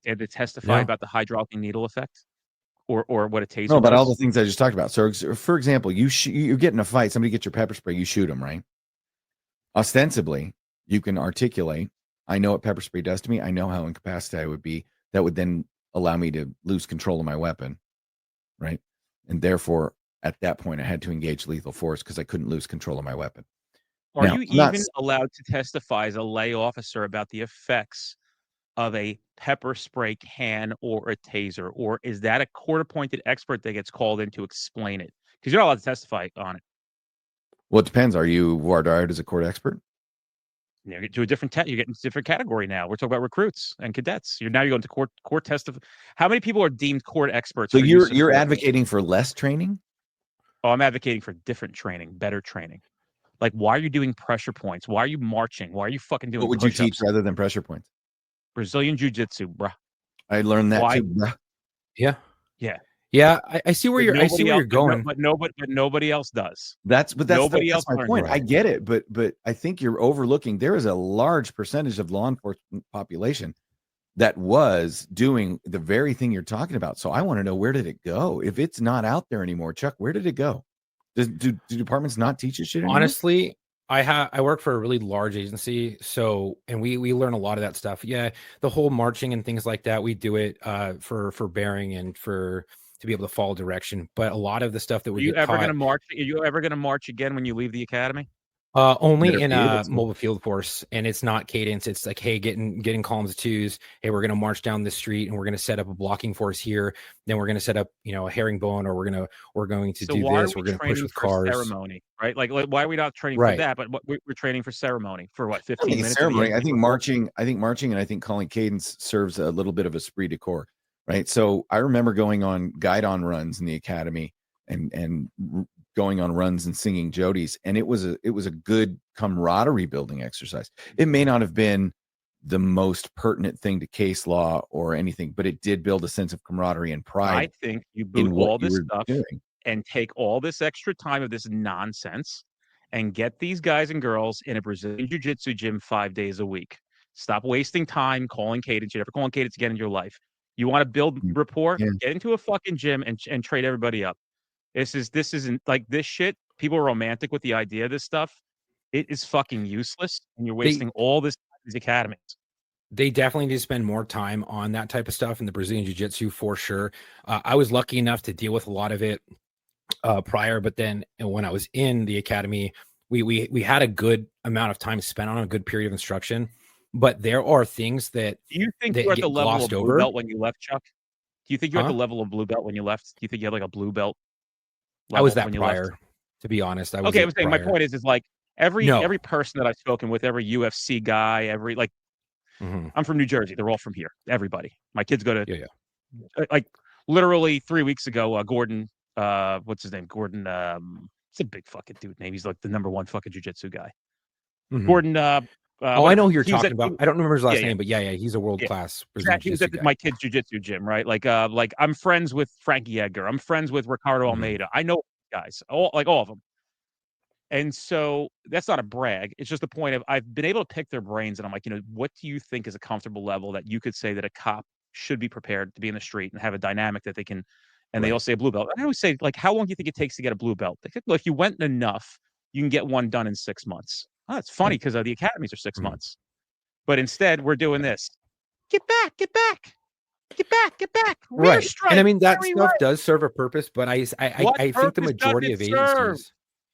Did they testify about the hydraulic needle effect, or what a taser? No, about all the things I just talked about. So, for example, you get in a fight. Somebody gets your pepper spray. You shoot them, right? Ostensibly, you can articulate. I know what pepper spray does to me. I know how incapacitated I would be. That would then allow me to lose control of my weapon, right? And therefore, at that point, I had to engage lethal force because I couldn't lose control of my weapon. Are you even allowed to testify as a lay officer about the effects of a pepper spray can or a taser? Or is that a court-appointed expert that gets called in to explain it? Because you're not allowed to testify on it. Well, it depends. Are you wired as a court expert? You get to a different you're getting a different category now. We're talking about recruits and cadets. You're going to court testify. How many people are deemed court experts? So you're advocating for less training? Oh, I'm advocating for different training, better training. Like, why are you doing pressure points? Why are you marching? Why are you fucking doing? What would push-ups? you teach rather than pressure points? Brazilian jiu-jitsu, bruh. I learned that too. Bruh. Yeah. I see where you're going, but nobody else does. That's nobody else my point. I get it, but I think you're overlooking. There is a large percentage of law enforcement population that was doing the very thing you're talking about. So I want to know, where did it go? If it's not out there anymore, Chuck, where did it go? Do departments not teach this shit anymore? Honestly, I work for a really large agency, and we learn a lot of that stuff. Yeah, the whole marching and things like that, we do it for bearing and to be able to follow direction. But a lot of the stuff that we Are you ever going to march again when you leave the academy? Only in a mobile field force, and it's not cadence. It's like, hey, getting columns of twos. Hey, we're going to march down the street, and we're going to set up a blocking force here. Then we're going to set up, a herringbone, or we're going to do this. We're going to push with cars. Ceremony, right? Like, why are we not training for that? But we're training for ceremony for what? 15 minutes. Ceremony. I think marching, and I think calling cadence serves a little bit of esprit de corps, right? So I remember going on guide-on runs in the academy and going on runs and singing Jodi's, and it was a good camaraderie building exercise. It may not have been the most pertinent thing to case law or anything, but it did build a sense of camaraderie and pride. I think you boot all this stuff and take all this extra time of this nonsense and get these guys and girls in a Brazilian jiu-jitsu gym 5 days a week. Stop wasting time calling cadence. You're never calling cadence again in your life. You want to build rapport? Yeah. Get into a fucking gym and trade everybody up. This isn't like this shit. People are romantic with the idea of this stuff. It is fucking useless, and you're wasting all this time in these academies. They definitely need to spend more time on that type of stuff in the Brazilian Jiu-Jitsu for sure. I was lucky enough to deal with a lot of it prior, but then when I was in the academy, we had a good amount of time spent on a good period of instruction. But there are things that do you think you're at the level of blue belt when you left, Chuck? Do you think you're at the level of blue belt when you left? Do you think you had like a blue belt? I was that prior, to be honest. I was okay. I'm saying my point is like every person that I've spoken with, every UFC guy, I'm from New Jersey. They're all from here. Everybody. My kids go to like literally 3 weeks ago. Gordon, what's his name? Gordon. It's a big fucking dude name. He's like the number one fucking jiu-jitsu guy. Mm-hmm. Gordon. I know who you're talking about. I don't remember his last name, but yeah, he's a world class. Exactly. He was at my kid's jiu-jitsu gym, right? Like I'm friends with Frankie Edgar. I'm friends with Ricardo Almeida. I know guys, all of them. And so that's not a brag. It's just the point of I've been able to pick their brains, and I'm like, what do you think is a comfortable level that you could say that a cop should be prepared to be in the street and have a dynamic that they can, and they all say a blue belt. I always say, like, how long do you think it takes to get a blue belt? They think, well, if you went enough, you can get one done in 6 months. Oh, that's funny because the academies are 6 months. But instead, we're doing this. Get back. Right. Strike, and I mean, that stuff does serve a purpose, but I think the majority of agencies.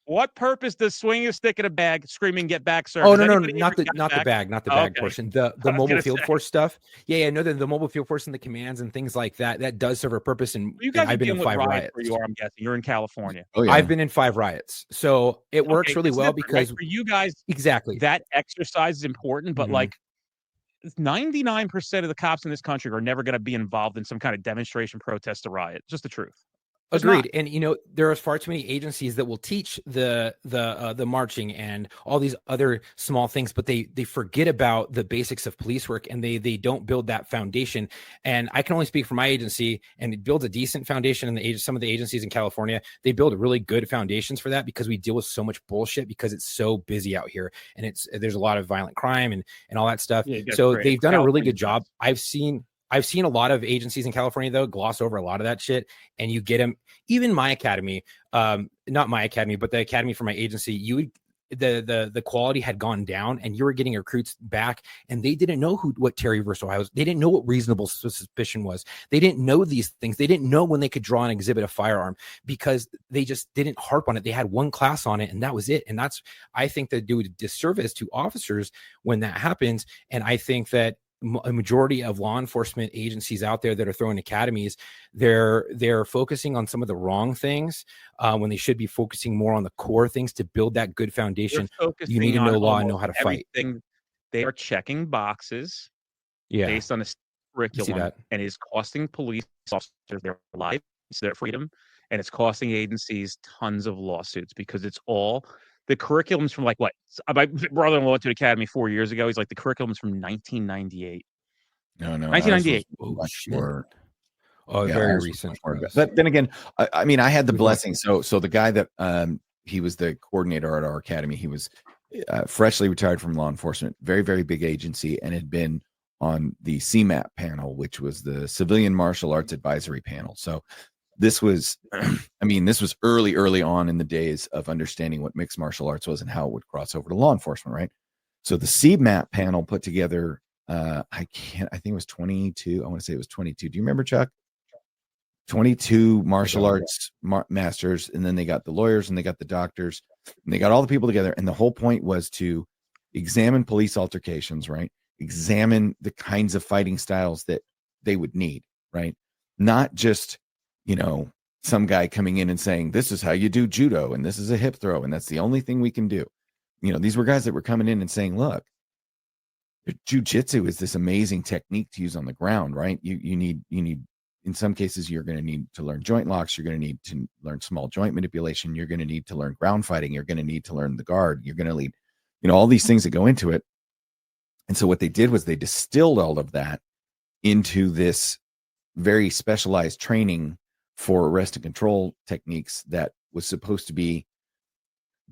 What purpose does swinging a stick in a bag, screaming "Get back, sir"? Oh, no, not the bag portion. The mobile field force stuff. Yeah, no, the mobile field force and the commands and things like that does serve a purpose. And I've been in 5 riots. Where you are, I'm guessing you're in California. Oh, yeah. I've been in 5 riots, so it works really well because for you guys, exactly, that exercise is important. But like 99% of the cops in this country are never going to be involved in some kind of demonstration, protest, or riot. Just the truth. Agreed. And there are far too many agencies that will teach the marching and all these other small things, but they forget about the basics of police work, and they don't build that foundation. And I can only speak for my agency, and it builds a decent foundation. And some of the agencies in California, they build really good foundations for that because we deal with so much bullshit because it's so busy out here, and there's a lot of violent crime and all that stuff. Yeah, so they've done a really good job. I've seen a lot of agencies in California, though, gloss over a lot of that shit, and you get them. Even my academy, not my academy, but the academy for my agency, the quality had gone down, and you were getting recruits back, and they didn't know what Terry versus Ohio was. They didn't know what reasonable suspicion was. They didn't know these things. They didn't know when they could draw and exhibit a firearm because they just didn't harp on it. They had one class on it, and that was it. And I think that do a disservice to officers when that happens. And I think that a majority of law enforcement agencies out there that are throwing academies, they're focusing on some of the wrong things when they should be focusing more on the core things to build that good foundation. You need to know law and know how to fight. They are checking boxes based on a curriculum, and is costing police officers their lives, their freedom, and it's costing agencies tons of lawsuits because it's all the curriculums from like what? My brother-in-law went to the academy 4 years ago. He's like, the curriculum's from 1998. No, 1998. Very recent. But then again, I mean, I had the blessing. So the guy that he was the coordinator at our academy. He was freshly retired from law enforcement, very, very big agency, and had been on the CMAP panel, which was the Civilian Martial Arts Advisory Panel. So this was, I mean, this was early on in the days of understanding what mixed martial arts was and how it would cross over to law enforcement, right? So the CMAP panel put together, I think it was 22. I want to say it was 22. Do you remember, Chuck? 22 martial arts masters, and then they got the lawyers and they got the doctors and they got all the people together. And the whole point was to examine police altercations, right? Examine the kinds of fighting styles that they would need, right? Not just, you know, some guy coming in and saying, this is how you do judo and this is a hip throw and that's the only thing we can do. You know, these were guys that were coming in and saying, look, jiu-jitsu is this amazing technique to use on the ground, right? You need, in some cases, you're going to need to learn joint locks. You're going to need to learn small joint manipulation. You're going to need to learn ground fighting. You're going to need to learn the guard. You're going to need, you know, all these things that go into it. And so what they did was they distilled all of that into this very specialized training for arrest and control techniques that was supposed to be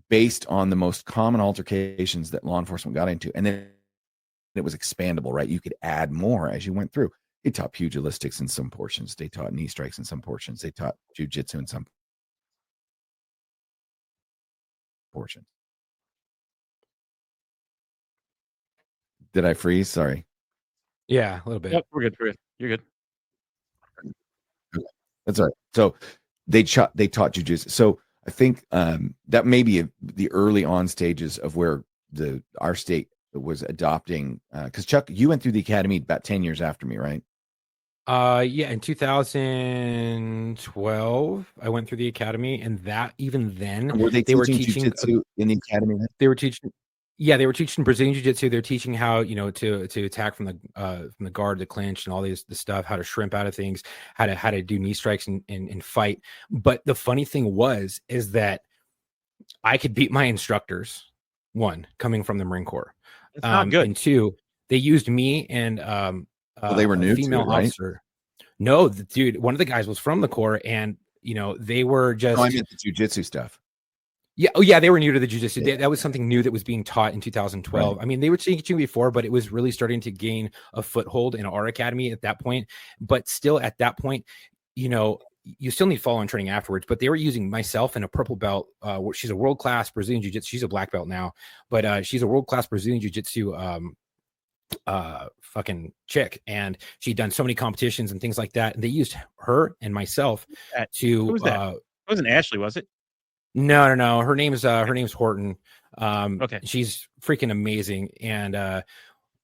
based on the most common altercations that law enforcement got into. And then it was expandable, right? You could add more as you went through. They taught pugilistics in some portions. They taught knee strikes in some portions. They taught jiu-jitsu in some portions. Did I freeze? Sorry. Yeah, a little bit. Yep, we're good. You're good. That's all right. So they taught jiu-jitsu. So I think that may be the early on stages of where our state was adopting. Because Chuck, you went through the academy about 10 years after me, right? Yeah, in 2012, I went through the academy, and that even then were they were teaching jiu-jitsu in the academy. They were teaching. Yeah, they were teaching Brazilian jiu-jitsu. They're teaching how, you know, to attack from the guard, the clinch, and all the stuff, how to shrimp out of things, how to do knee strikes and fight. But the funny thing is that I could beat my instructors. One, coming from the Marine Corps. It's not good. And two, they used me and well, they were new female to it, right? officer. No, dude, one of the guys was from the Corps, and you know they were just. No, I meant the jiu-jitsu stuff. Yeah. Oh, yeah. They were new to the jiu-jitsu. Yeah. That was something new that was being taught in 2012. Right. I mean, they were teaching before, but it was really starting to gain a foothold in our academy at that point. But still, at that point, you know, you still need follow-on training afterwards. But they were using myself and a purple belt. She's a world-class Brazilian jiu-jitsu. She's a black belt now, but she's a world-class Brazilian jiu-jitsu fucking chick, and she'd done so many competitions and things like that. And they used her and myself to. Who was that? It wasn't Ashley, was it? No. Her name's Horton. Okay. She's freaking amazing. And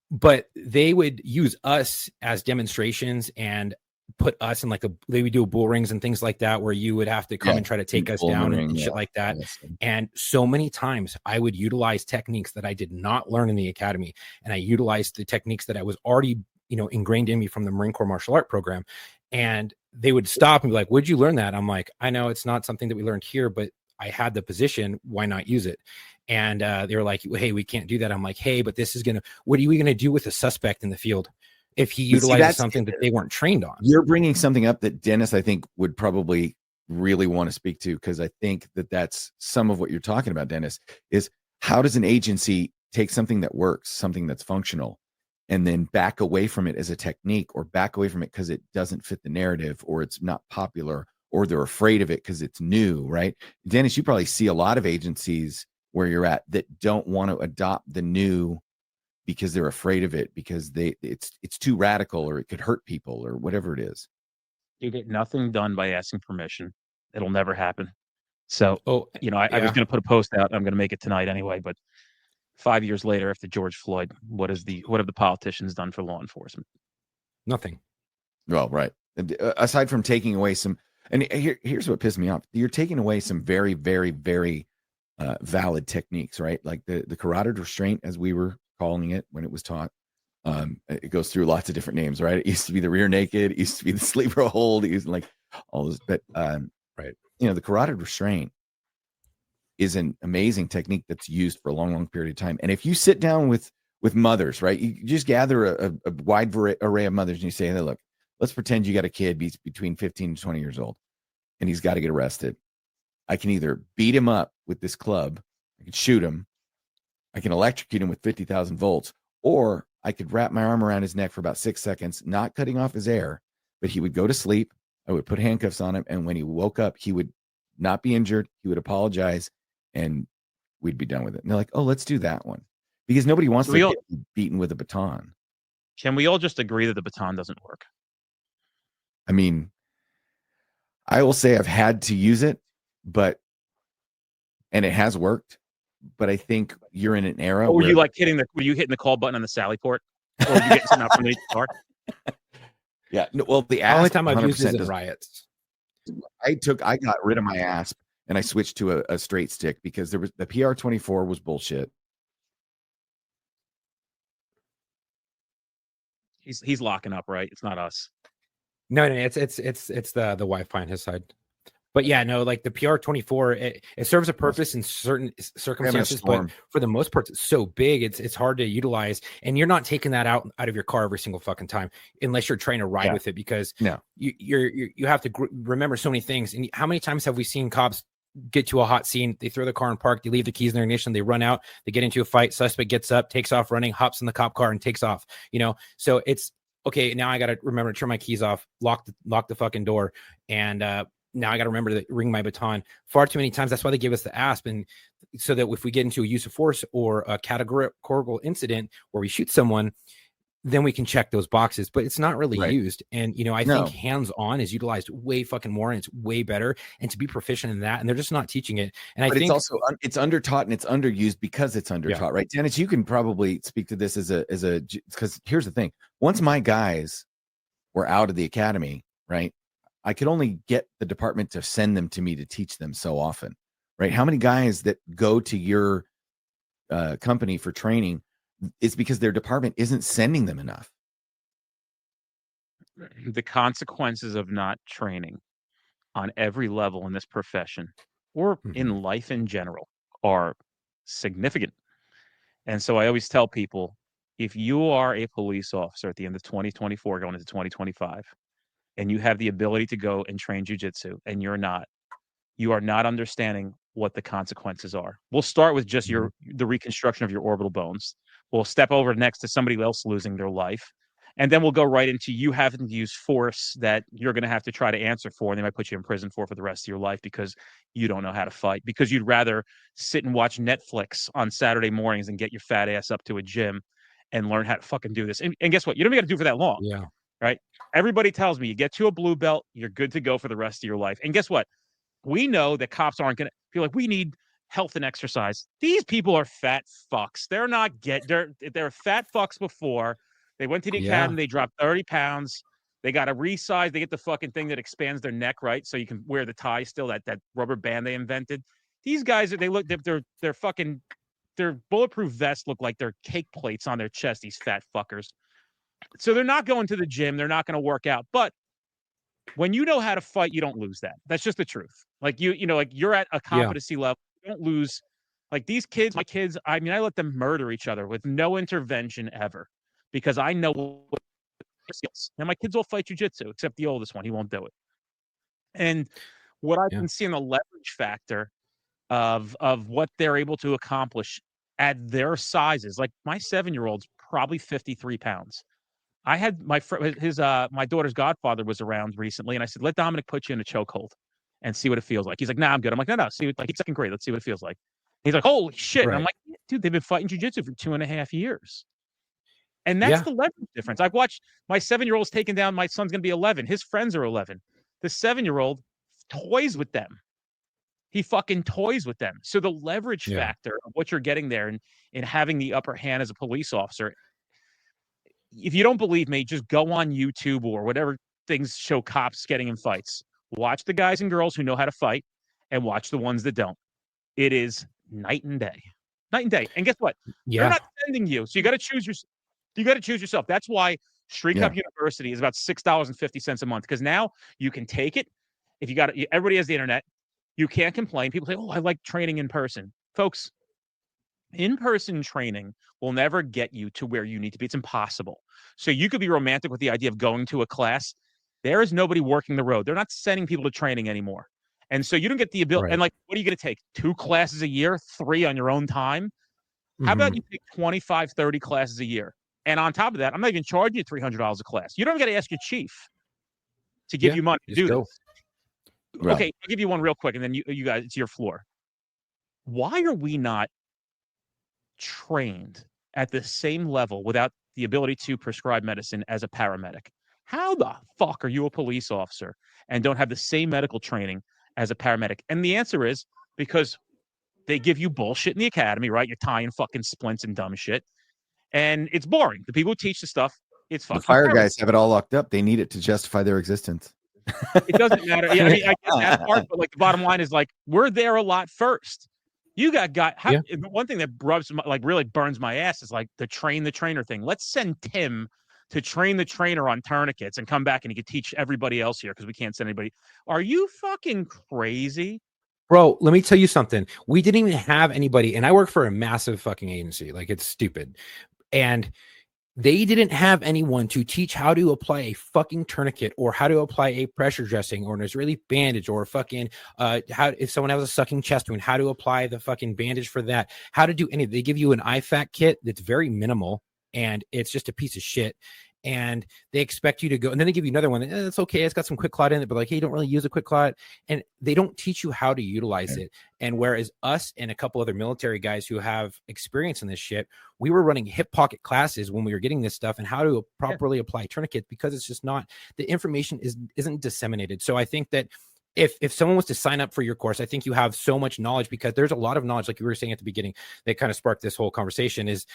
but they would use us as demonstrations and put us in they would do bull rings and things like that, where you would have to come and try to take us down and shit like that. And so many times I would utilize techniques that I did not learn in the academy. And I utilized the techniques that I was already, you know, ingrained in me from the Marine Corps martial art program. And they would stop and be like, where'd you learn that? I'm like, I know it's not something that we learned here, but I had the position. Why not use it? And they were like, hey, we can't do that. I'm like, hey, but this is what are we going to do with a suspect in the field if he utilizes something that they weren't trained on? You're bringing something up that Dennis, I think, would probably really want to speak to, because I think that's some of what you're talking about, Dennis, is how does an agency take something that works, something that's functional, and then back away from it as a technique, or back away from it because it doesn't fit the narrative, or it's not popular, or they're afraid of it because it's new, right? Dennis, you probably see a lot of agencies where you're at that don't want to adopt the new because they're afraid of it, because it's too radical, or it could hurt people, or whatever it is. You get nothing done by asking permission. It'll never happen. So, I was going to put a post out. I'm going to make it tonight anyway, but 5 years later, after George Floyd, what have the politicians done for law enforcement? Nothing. Well, right. Aside from taking away some, and here's what pissed me off: you're taking away some very, very, very valid techniques, right? Like the carotid restraint, as we were calling it when it was taught. It goes through lots of different names, right? It used to be the rear naked, it used to be the sleeper hold, it used to like all those, but right. The carotid restraint is an amazing technique that's used for a long, long period of time. And if you sit down with mothers, right, you just gather a wide array of mothers and you say, hey, look, let's pretend you got a kid between 15 and 20 years old and he's got to get arrested. I can either beat him up with this club, I can shoot him, I can electrocute him with 50,000 volts, or I could wrap my arm around his neck for about 6 seconds, not cutting off his air, but he would go to sleep. I would put handcuffs on him. And when he woke up, he would not be injured. He would apologize and we'd be done with it. And they're like, oh, let's do that one. Because nobody wants to get beaten with a baton. Can we all just agree that the baton doesn't work? I mean, I will say I've had to use it, and it has worked. But I think you're in an era. Were you like were you hitting the call button on the Sally port? Or were you getting something out from the car? Yeah. No, well, the only time I've used it is in riots. I got rid of my ASP and I switched to a straight stick because there was the PR24 was bullshit. He's locking up, right? It's not us. No, it's the Wi-Fi on his side. But yeah, no, like the PR24, it serves a purpose in certain circumstances, but for the most part, it's so big, it's hard to utilize, and you're not taking that out of your car every single fucking time unless you're trying to ride with it, because you have to remember so many things. And how many times have we seen cops get to a hot scene, they throw the car in park, they leave the keys in their ignition, they run out, they get into a fight, suspect gets up, takes off running, hops in the cop car and takes off, so it's okay. Now I got to remember to turn my keys off, lock the fucking door, and now I got to remember to ring my baton. Far too many times. That's why they give us the ASP, and so that if we get into a use of force or a categorical incident where we shoot someone, then we can check those boxes. But it's not really used. And I think hands-on is utilized way fucking more, and it's way better. And to be proficient in that, and they're just not teaching it. And I think it's also it's undertaught and it's underused because it's undertaught, right? Dennis, you can probably speak to this as a because here's the thing: once my guys were out of the academy, right, I could only get the department to send them to me to teach them so often, right? How many guys that go to your company for training is because their department isn't sending them enough? The consequences of not training on every level in this profession or in life in general are significant. And so I always tell people, if you are a police officer at the end of 2024 going into 2025, and you have the ability to go and train jiu-jitsu, and you are not understanding what the consequences are. We'll start with just the reconstruction of your orbital bones. We'll step over next to somebody else losing their life. And then we'll go right into you having to use force that you're going to have to try to answer for. And they might put you in prison for the rest of your life because you don't know how to fight, because you'd rather sit and watch Netflix on Saturday mornings and get your fat ass up to a gym and learn how to fucking do this. And guess what? You don't even got to do it for that long. Yeah. Right? Everybody tells me you get to a blue belt, you're good to go for the rest of your life. And guess what? We know that cops aren't going to feel like we need health and exercise. These people are fat fucks. They're fat fucks before. They went to the academy, they dropped 30 pounds. They got a resize. They get the fucking thing that expands their neck, right? So you can wear the tie still, that rubber band they invented. These guys, they're fucking, their bulletproof vests look like they're cake plates on their chest, these fat fuckers. So they're not going to the gym. They're not going to work out. But when you know how to fight, you don't lose that. That's just the truth. Like like you're at a competency level. You don't lose. Like these kids, my kids, I mean, I let them murder each other with no intervention ever because I know what skills. And my kids will fight jiu-jitsu, except the oldest one. He won't do it. And what I can see in the leverage factor of what they're able to accomplish at their sizes, like my 7-year-old's probably 53 pounds. I had my daughter's godfather was around recently, and I said, let Dominic put you in a chokehold and see what it feels like. He's like, nah, I'm good. I'm like, no, see, like he's second grade. Let's see what it feels like. He's like, holy shit. Right. And I'm like, dude, they've been fighting jiu-jitsu for 2.5 years. And that's the leverage difference. I've watched my 7-year-old's taken down. My son's going to be 11. His friends are 11. The 7-year-old toys with them. He fucking toys with them. So the leverage factor of what you're getting there and having the upper hand as a police officer, if you don't believe me, just go on YouTube or whatever things show cops getting in fights. Watch the guys and girls who know how to fight and watch the ones that don't. It is night and day. Night and day. And guess what? They're not sending you. So you got to choose yourself. That's why Street Cop University is about $6.50 a month, because now you can take it. If you got it, everybody has the internet. You can't complain. People say, "Oh, I like training in person." Folks, in-person training will never get you to where you need to be. It's impossible. So you could be romantic with the idea of going to a class. There is nobody working the road. They're not sending people to training anymore. And so you don't get the ability. Right. And like, what are you going to take? 2 classes a year, 3 on your own time? How about you take 25, 30 classes a year? And on top of that, I'm not even charging you $300 a class. You don't got to ask your chief to give you money to do this. Right. Okay, I'll give you one real quick, and then you guys, it's your floor. Why are we not trained at the same level without the ability to prescribe medicine as a paramedic? How the fuck are you a police officer and don't have the same medical training as a paramedic? And the answer is because they give you bullshit in the academy, right? You're tying fucking splints and dumb shit. And it's boring. The people who teach the stuff, it's fucking the fire guys have it all locked up. They need it to justify their existence. It doesn't matter. Yeah, I mean, I get that part, but like the bottom line is like we're there a lot first. You got one thing that really burns my ass is like the train the trainer thing. Let's send Tim to train the trainer on tourniquets and come back and he could teach everybody else here because we can't send anybody. Are you fucking crazy? Bro, let me tell you something. We didn't even have anybody, and I work for a massive fucking agency. Like, it's stupid. And they didn't have anyone to teach how to apply a fucking tourniquet or how to apply a pressure dressing or an Israeli bandage or fucking how, if someone has a sucking chest wound, how to apply the fucking bandage for that, how to do anything. They give you an IFAC kit that's very minimal and it's just a piece of shit. And they expect you to go, and then they give you another one. It's okay. It's got some quick clot in it, but like, hey, you don't really use a quick clot, and they don't teach you how to utilize it. And whereas us and a couple other military guys who have experience in this shit, we were running hip pocket classes when we were getting this stuff and how to properly apply tourniquets, because it's just not, the information isn't disseminated. So I think that if someone was to sign up for your course, I think you have so much knowledge, because there's a lot of knowledge, like you were saying at the beginning, that kind of sparked this whole conversation. Is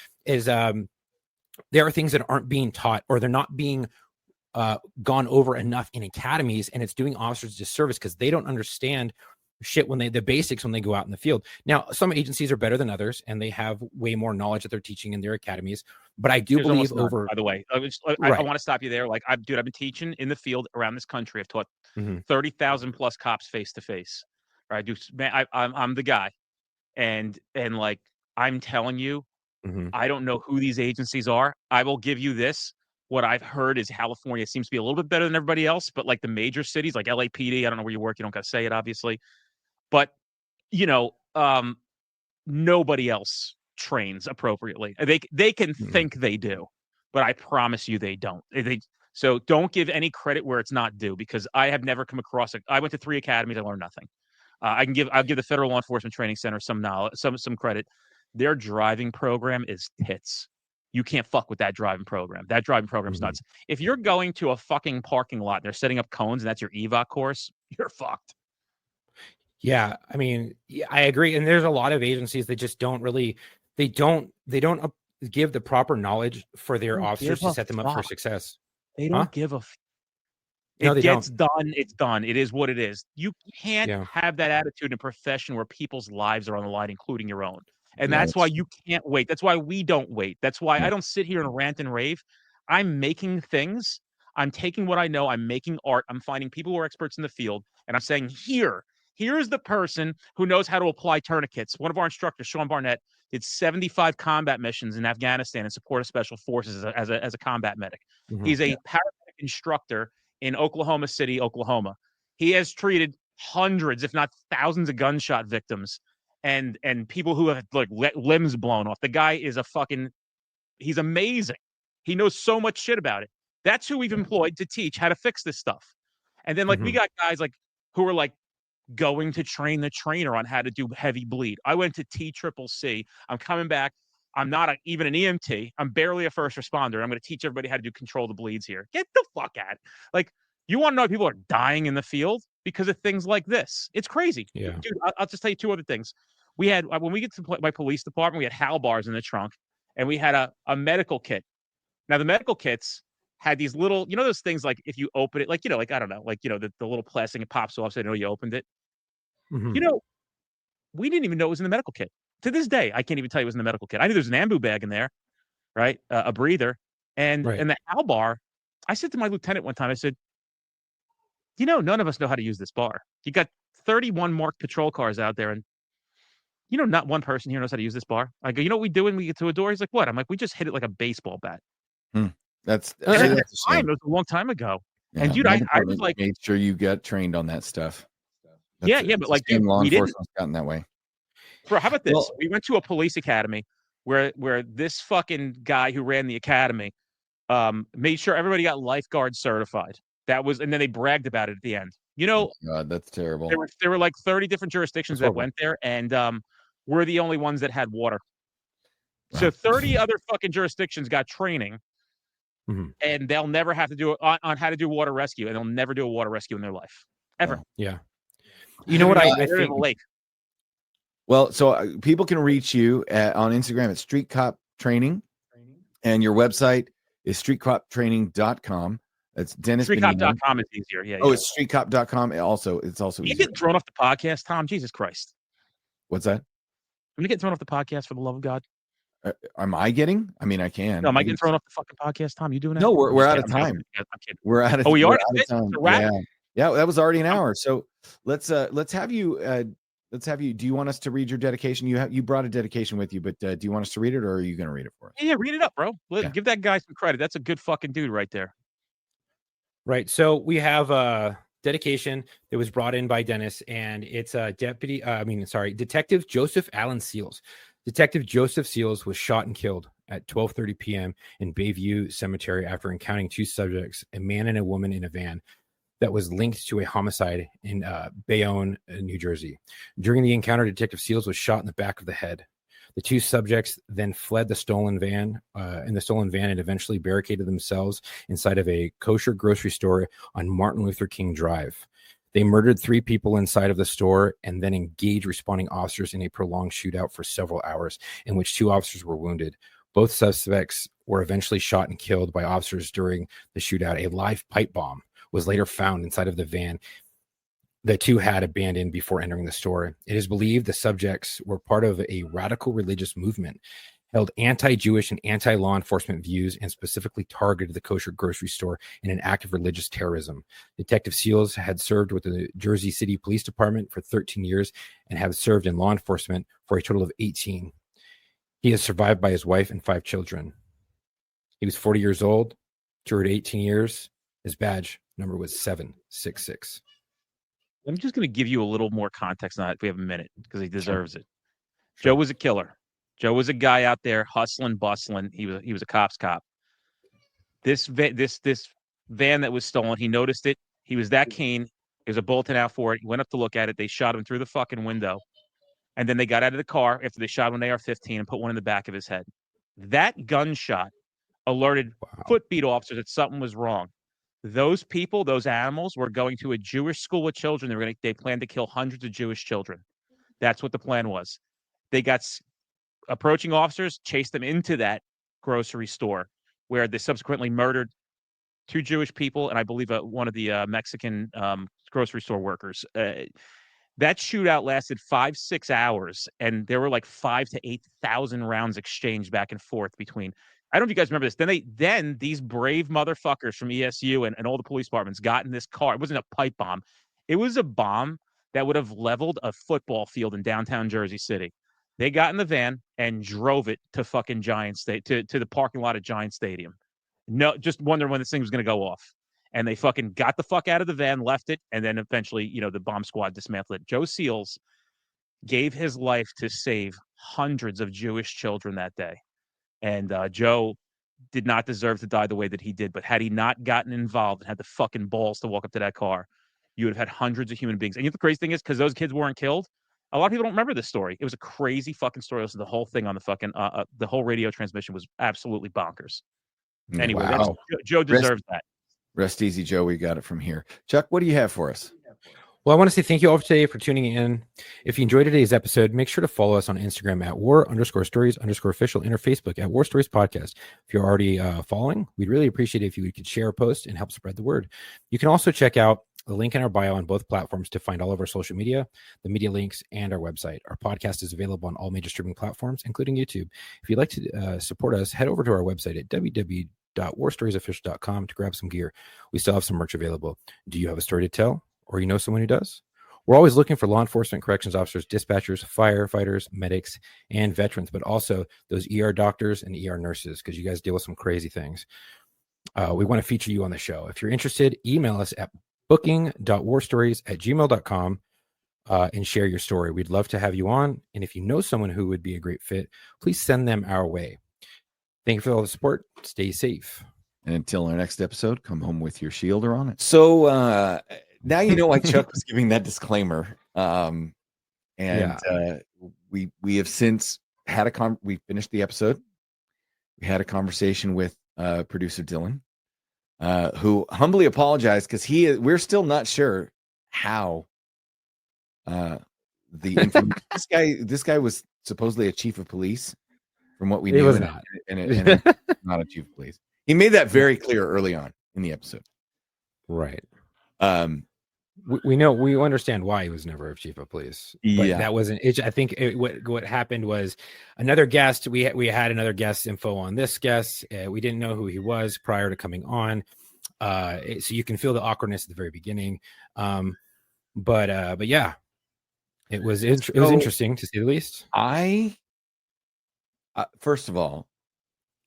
there are things that aren't being taught, or they're not being gone over enough in academies, and it's doing officers disservice because they don't understand shit the basics when they go out in the field. Now, some agencies are better than others, and they have way more knowledge that they're teaching in their academies. But I do believe over. By the way, I want to stop you there. Like, I've been teaching in the field around this country. I've taught 30,000 plus cops face to face. I'm the guy, and like I'm telling you. I don't know who these agencies are. I will give you this. What I've heard is California seems to be a little bit better than everybody else, but like the major cities like LAPD, I don't know where you work. You don't got to say it, obviously. But, nobody else trains appropriately. They can think they do, but I promise you they don't. So don't give any credit where it's not due, because I have never come across it. I went to 3 academies. I learned nothing. I'll give the Federal Law Enforcement Training Center some knowledge, some credit. Their driving program is tits. You can't fuck with that driving program. That driving program is nuts. If you're going to a fucking parking lot and they're setting up cones and that's your EVOC course, you're fucked. Yeah, I mean, I agree. And there's a lot of agencies that just don't really, they don't give the proper knowledge for their officers to set them up for success. They don't give a It gets done. It's done. It is what it is. You can't have that attitude in a profession where people's lives are on the line, including your own. And that's why you can't wait. That's why we don't wait. That's why I don't sit here and rant and rave. I'm making things. I'm taking what I know. I'm making art. I'm finding people who are experts in the field. And I'm saying, here's the person who knows how to apply tourniquets. One of our instructors, Sean Barnett, did 75 combat missions in Afghanistan in support of special forces as a combat medic. He's a paramedic instructor in Oklahoma City, Oklahoma. He has treated hundreds, if not thousands, of gunshot victims and people who have like limbs blown off. The guy is he's amazing. He knows so much shit about it. That's who we've employed to teach how to fix this stuff. And then we got guys like who are like going to train the trainer on how to do heavy bleed. I went to TCCC. I'm coming back. I'm not even an EMT. I'm barely a first responder. I'm going to teach everybody how to control the bleeds here. Get the fuck out. Like, you want to know if people are dying in the field? because of things like this. It's crazy. Yeah. Dude, I'll just tell you two other things. We had, when we get to my police department, we had Hal bars in the trunk, and we had a medical kit. Now, the medical kits had these little, you know, those things like if you open it, like, you know, like, I don't know, like, you know, the little plastic, it pops off so they know you opened it. Mhm. You know, we didn't even know it was in the medical kit. To this day, I can't even tell you it was in the medical kit. I knew there's an ambu bag in there, right? A breather. And Right. the Hal bar, I said to my lieutenant one time, I said, you know, none of us know how to use this bar. You got 31 marked patrol cars out there, and you know, not one person here knows how to use this bar. I go, you know what we do when we get to a door? He's like, what? I'm like, we just hit it like a baseball bat. That's And see, at that's the a time, shame. it was a long time ago. Yeah, And dude, my I was department like, made sure you got trained on that stuff. yeah, It's but a like, shame dude, law we didn't. enforcement's gotten that way. Bro, how about this? Well- We went to a police academy where this fucking guy who ran the academy made sure everybody got lifeguard certified. That was, and then they bragged about it at the end. You know, God, that's terrible. there were like 30 different jurisdictions That's that went there, and we're the only ones that had water. So Wow. 30 other fucking jurisdictions got training, Mhm. and they'll never have to do it on how to do water rescue, and they'll never do a water rescue in their life ever. Yeah. You know what I They're in think? the lake. Well, so people can reach you on Instagram at Street Cop Training, and your website is streetcoptraining.com. That's Dennis Benigno. Streetcop.com is easier. Yeah. Oh, yeah. it's streetcop.com. It's also You easier. getting thrown off the podcast, Tom? Jesus Christ. What's that? I'm gonna get thrown off the podcast for the love of God. Am I getting? I mean, I can. No, am I getting thrown off the fucking podcast, Tom? You doing that? No, we're out I'm of joking. time. I'm kidding. We're out of. Oh, we are? we're out of That's it? time. It's a wrap? Yeah, that was already an hour. So let's have you. Do you want us to read your dedication? You brought a dedication with you, but do you want us to read it, or are you going to read it for us? Yeah, read it up, bro. Yeah. Give that guy some credit. That's a good fucking dude right there. Right. So we have a dedication that was brought in by Dennis, and it's Detective Joseph Allen Seals. Detective Joseph Seals was shot and killed at 12:30 p.m. in Bayview Cemetery after encountering two subjects, a man and a woman, in a van that was linked to a homicide in Bayonne, New Jersey. During the encounter, Detective Seals was shot in the back of the head. The two subjects then fled the stolen van and eventually barricaded themselves inside of a kosher grocery store on Martin Luther King Drive. They murdered 3 people inside of the store and then engaged responding officers in a prolonged shootout for several hours, in which 2 officers were wounded. Both suspects were eventually shot and killed by officers during the shootout. A live pipe bomb was later found inside of the van the 2 had abandoned before entering the store. It is believed the subjects were part of a radical religious movement, held anti-Jewish and anti-law enforcement views, and specifically targeted the kosher grocery store in an act of religious terrorism. Detective Seals had served with the Jersey City Police Department for 13 years and has served in law enforcement for a total of 18. He is survived by his wife and 5 children. He was 40 years old, served 18 years. His badge number was 766. I'm just going to give you a little more context on that if we have a minute, because he deserves it. Joe was a killer. Joe was a guy out there hustling, bustling. He was a cop's cop. This van that was stolen, he noticed it. He was that keen. There's a bulletin out for it. He went up to look at it. They shot him through the fucking window. And then they got out of the car after they shot him an AR-15 and put one in the back of his head. That gunshot alerted footbeat officers that something was wrong. Those people, those animals, were going to a Jewish school with children. They planned to kill hundreds of Jewish children. That's what the plan was. They got approaching officers, chased them into that grocery store, where they subsequently murdered 2 Jewish people and I believe one of the Mexican grocery store workers. That shootout lasted 5-6 hours, and there were like 5,000 to 8,000 rounds exchanged back and forth between. I don't know if you guys remember this. Then these brave motherfuckers from ESU and all the police departments got in this car. It wasn't a pipe bomb. It was a bomb that would have leveled a football field in downtown Jersey City. They got in the van and drove it to fucking Giant State, to the parking lot at Giant Stadium. No, just wondering when this thing was going to go off. And they fucking got the fuck out of the van, left it, and then eventually, the bomb squad dismantled it. Joe Seals gave his life to save hundreds of Jewish children that day. And Joe did not deserve to die the way that he did. But had he not gotten involved and had the fucking balls to walk up to that car, you would have had hundreds of human beings. And the crazy thing is, because those kids weren't killed, a lot of people don't remember this story. It was a crazy fucking story. Listen, the whole thing on the fucking, the whole radio transmission was absolutely bonkers. Anyway, Wow. Joe deserves that. Rest easy, Joe. We got it from here. Chuck, what do you have for us? Well, I want to say thank you all today for tuning in. If you enjoyed today's episode, make sure to follow us on Instagram at war_stories_official and our Facebook at War Stories Podcast. If you're already following, we'd really appreciate it if you could share a post and help spread the word. You can also check out the link in our bio on both platforms to find all of our social media, the media links, and our website. Our podcast is available on all major streaming platforms, including YouTube. If you'd like to support us, head over to our website at www.warstoriesofficial.com to grab some gear. We still have some merch available. Do you have a story to tell? Or you know someone who does? We're always looking for law enforcement, corrections officers, dispatchers, firefighters, medics, and veterans, but also those ER doctors and ER nurses, because you guys deal with some crazy things. We want to feature you on the show. If you're interested, email us at booking.warstories@gmail.com and share your story. We'd love to have you on. And if you know someone who would be a great fit, please send them our way. Thank you for all the support. Stay safe. And until our next episode, come home with your shielder on it. So now you know why Chuck was giving that disclaimer. We have since had we finished the episode. We had a conversation with producer Dylan, who humbly apologized because we're still not sure how this guy was supposedly a chief of police from what we knew. He was not. And not a chief of police. He made that very clear early on in the episode. Right. We know, we understand why he was never a chief of police. But that wasn't it. I think what happened was another guest. We had another guest info on this guest. We didn't know who he was prior to coming on. So you can feel the awkwardness at the very beginning. But yeah, it was interesting to say the least. First of all,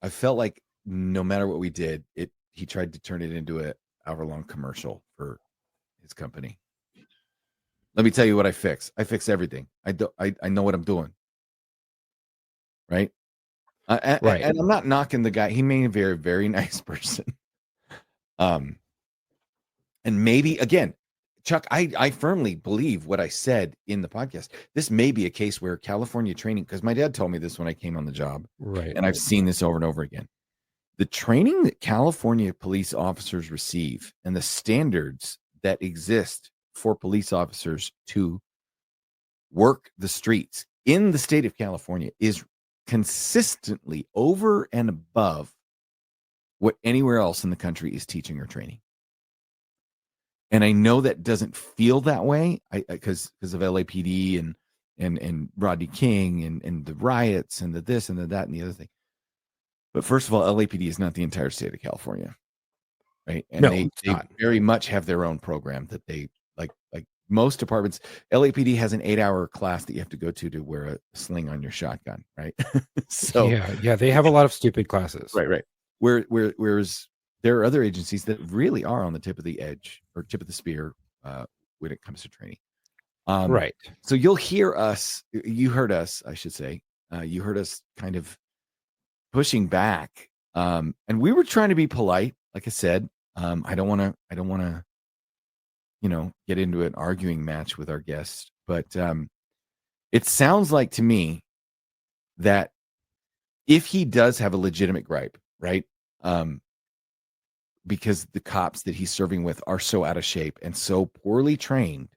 I felt like no matter what we did, he tried to turn it into an hour-long commercial for his company. Let me tell you what I fix. I fix everything. I know what I'm doing. Right? Right. And I'm not knocking the guy. He may be a very, very nice person. And maybe, again, Chuck, I firmly believe what I said in the podcast. This may be a case where California training, because my dad told me this when I came on the job. Right. And I've seen this over and over again. The training that California police officers receive and the standards that exist for police officers to work the streets in the state of California is consistently over and above what anywhere else in the country is teaching or training. And I know that doesn't feel that way because of LAPD and Rodney King and the riots and the this and the that and the other thing. But first of all, LAPD is not the entire state of California, right? And no, they very much have their own program that they like most departments. LAPD has an 8-hour class that you have to go to wear a sling on your shotgun, right? So yeah, they have a lot of stupid classes. Right. Whereas there are other agencies that really are on the tip of the edge or tip of the spear when it comes to training. Right. So you'll hear us. You heard us, I should say. You heard us kind of pushing back, and we were trying to be polite. Like I said, I don't want to, get into an arguing match with our guests, but it sounds like to me that if he does have a legitimate gripe, right? Because the cops that he's serving with are so out of shape and so poorly trained.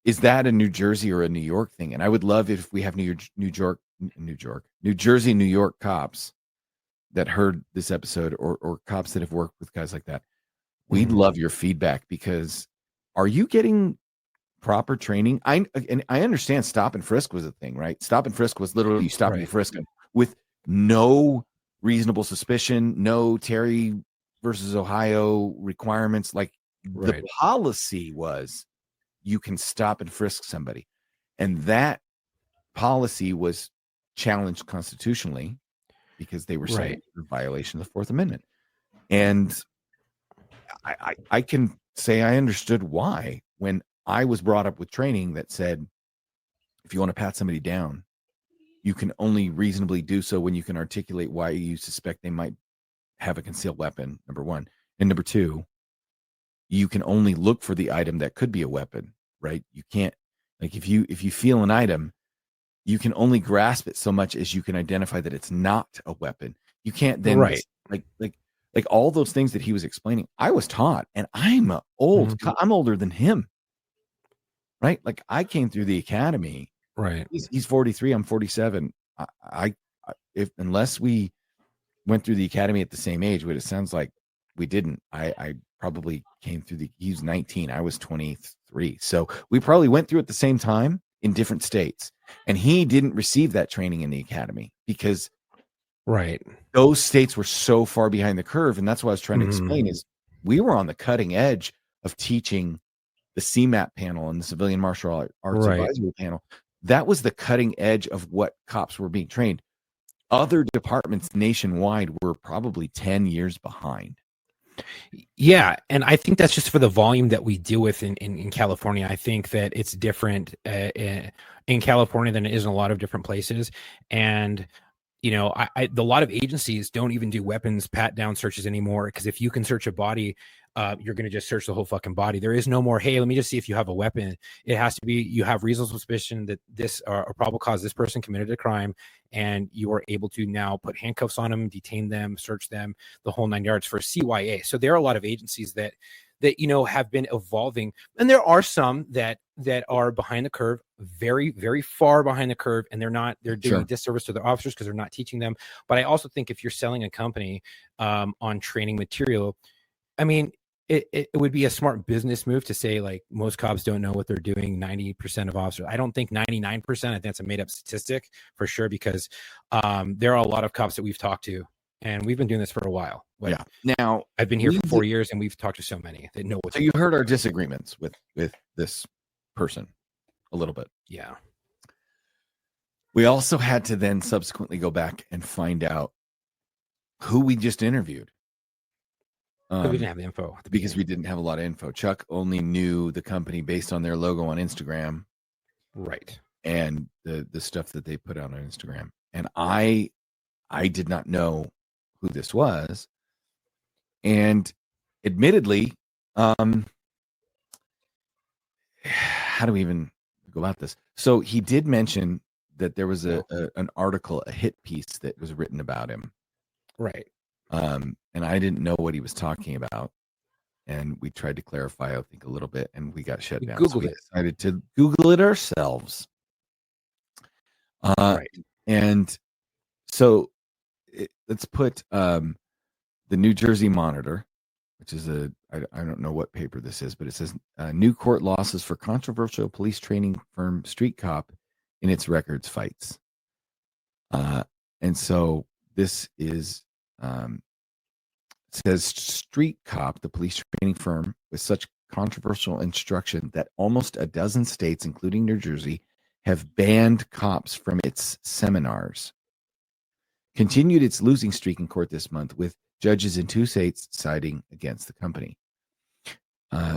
Is that a New Jersey or a New York thing? And I would love if we have New Jersey, New York cops that heard this episode or cops that have worked with guys like that. We'd love your feedback, because are you getting proper training? I understand stop and frisk was a thing, right? Stop and frisk was literally you stop and frisk them with no reasonable suspicion, no Terry versus Ohio requirements. Like the policy was you can stop and frisk somebody. And that policy was challenged constitutionally because they were saying a violation of the Fourth Amendment. And I can say I understood why when I was brought up with training that said, if you want to pat somebody down, you can only reasonably do so when you can articulate why you suspect they might have a concealed weapon, number one. And number two, you can only look for the item that could be a weapon, right? You can't, like, if you feel an item, you can only grasp it so much as you can identify that it's not a weapon. You can't then like like all those things that he was explaining, I was taught, and I'm old. I'm older than him, right? Like I came through the academy. Right. He's 43. I'm 47. If unless we went through the academy at the same age, but it sounds like we didn't. I probably came through he's 19. I was 23. So we probably went through at the same time in different states. And he didn't receive that training in the academy because those states were so far behind the curve. And that's what I was trying to explain is we were on the cutting edge of teaching the CMAP panel and the Civilian Martial Arts Advisory panel. That was the cutting edge of what cops were being trained. Other departments nationwide were probably 10 years behind. Yeah. And I think that's just for the volume that we deal with in California. I think that it's different in California than it is in a lot of different places. And, you know, a lot of agencies don't even do weapons pat down searches anymore, because if you can search a body, you're going to just search the whole fucking body. There is no more, hey, let me just see if you have a weapon. It has to be, you have reasonable suspicion that this or probable cause this person committed a crime, and you are able to now put handcuffs on them, detain them, search them, the whole 9 yards for CYA. So there are a lot of agencies that you know have been evolving, and there are some that are behind the curve, very, very far behind the curve, and they're doing a disservice to their officers because they're not teaching them. But I also think if you're selling a company on training material, I mean, it would be a smart business move to say, like, most cops don't know what they're doing. 90% of officers. I don't think 99%. I think that's a made up statistic for sure, because there are a lot of cops that we've talked to, and we've been doing this for a while. Like, Now I've been here for 4 years, and we've talked to so many that know what. So you heard our disagreements with this person a little bit. Yeah. We also had to then subsequently go back and find out who we just interviewed. We didn't have the info because we didn't have a lot of info. Chuck only knew the company based on their logo on Instagram, right? And the stuff that they put out on Instagram. And I did not know who this was. And admittedly, how do we even go about this? So he did mention that there was an article, a hit piece that was written about him, right? And I didn't know what he was talking about, and we tried to clarify, I think, a little bit, and we got shut down. Googled so we it. decided to Google it ourselves. Right. And so let's put the New Jersey Monitor, which is I don't know what paper this is, but it says new court losses for controversial police training firm Street Cop in its records fights. And so this is says Street Cop, the police training firm with such controversial instruction that almost a dozen states, including New Jersey, have banned cops from its seminars. Continued its losing streak in court this month, with judges in 2 states siding against the company.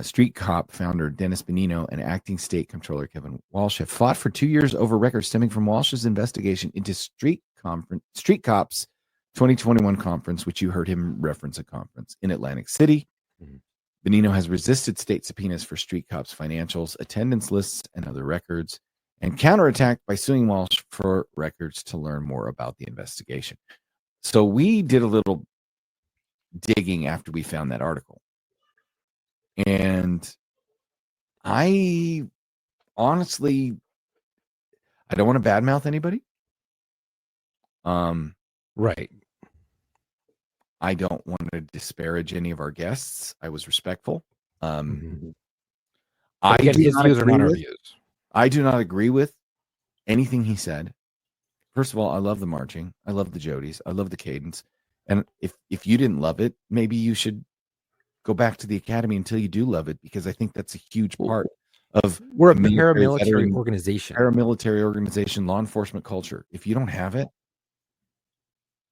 Street Cop founder Dennis Benigno and acting state comptroller Kevin Walsh have fought for 2 years over records stemming from Walsh's investigation into Street Cop's 2021 conference, which you heard him reference, a conference in Atlantic City. Benigno has resisted state subpoenas for Street Cop's financials, attendance lists, and other records, and counterattacked by suing Walsh for records to learn more about the investigation. So we did a little digging after we found that article. And I honestly, I don't want to badmouth anybody. Right. I don't want to disparage any of our guests. I was respectful. I do not agree with anything he said. First of all, I love the marching. I love the Jodies. I love the cadence. And if you didn't love it, maybe you should go back to the academy until you do love it, because I think that's a huge part of we're a paramilitary organization, law enforcement culture. If you don't have it,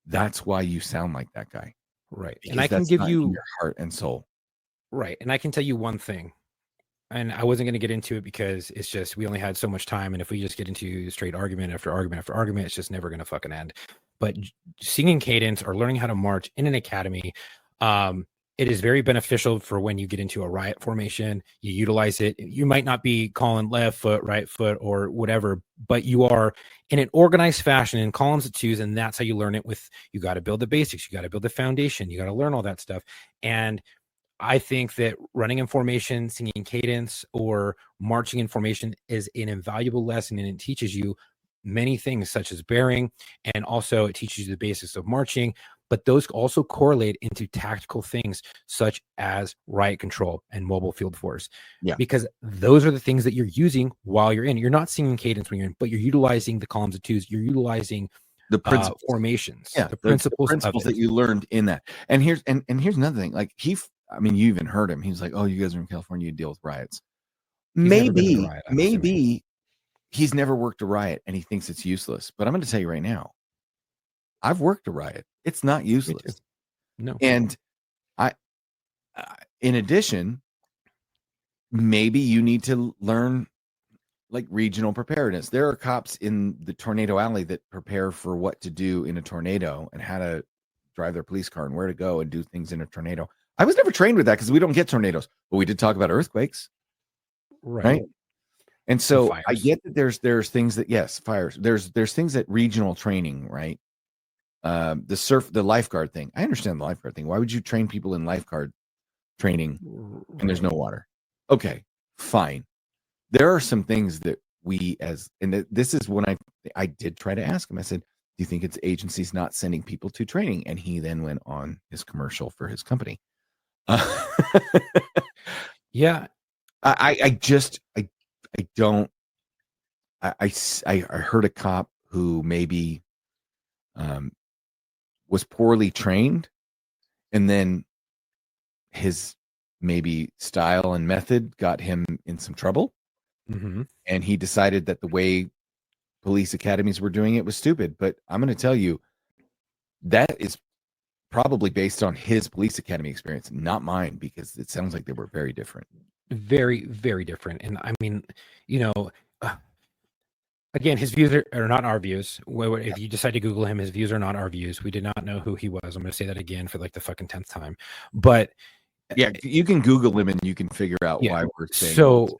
that's why you sound like that guy. Right. Because and I can give you your heart and soul. Right. And I can tell you one thing, and I wasn't going to get into it because it's just, we only had so much time. And if we just get into straight argument after argument after argument, it's just never going to fucking end. But singing cadence or learning how to march in an academy, it is very beneficial for when you get into a riot formation. You utilize it. You might not be calling left foot, right foot, or whatever, but you are in an organized fashion in columns of twos, and that's how you learn it. With you got to build the basics, you got to build the foundation, you got to learn all that stuff. And I think that running in formation, singing cadence, or marching in formation is an invaluable lesson, and it teaches you many things such as bearing, and also it teaches you the basics of marching. But those also correlate into tactical things such as riot control and mobile field force. Yeah. Because those are the things that you're using while you're in. You're not singing cadence when you're in, but you're utilizing the columns of twos. You're utilizing the principles, formations, yeah, the principles that you learned in that. And here's another thing. Like you even heard him. He was like, "Oh, you guys are in California, you deal with riots." Maybe he's never worked a riot and he thinks it's useless. But I'm going to tell you right now, I've worked a riot. It's not useless. No. And in addition, maybe you need to learn like regional preparedness. There are cops in the tornado alley that prepare for what to do in a tornado and how to drive their police car and where to go and do things in a tornado. I was never trained with that because we don't get tornadoes, but we did talk about earthquakes. Right. And so I get that there's things that, yes, fires. There's things that regional training, right? The lifeguard thing. I understand the lifeguard thing. Why would you train people in lifeguard training and there's no water? Okay, fine. There are some things that this is when I did try to ask him. I said, "Do you think it's agencies not sending people to training?" And he then went on his commercial for his company. Yeah. I heard a cop who maybe was poorly trained, and then his maybe style and method got him in some trouble. Mm-hmm. And he decided that the way police academies were doing it was stupid. But I'm going to tell you, that is probably based on his police academy experience, not mine, because it sounds like they were very different. Very, very different. And I mean, again, his views are not our views. If you decide to Google him, his views are not our views. We did not know who he was. I'm going to say that again for like the fucking 10th time. But yeah, you can Google him and you can figure out why we're saying so.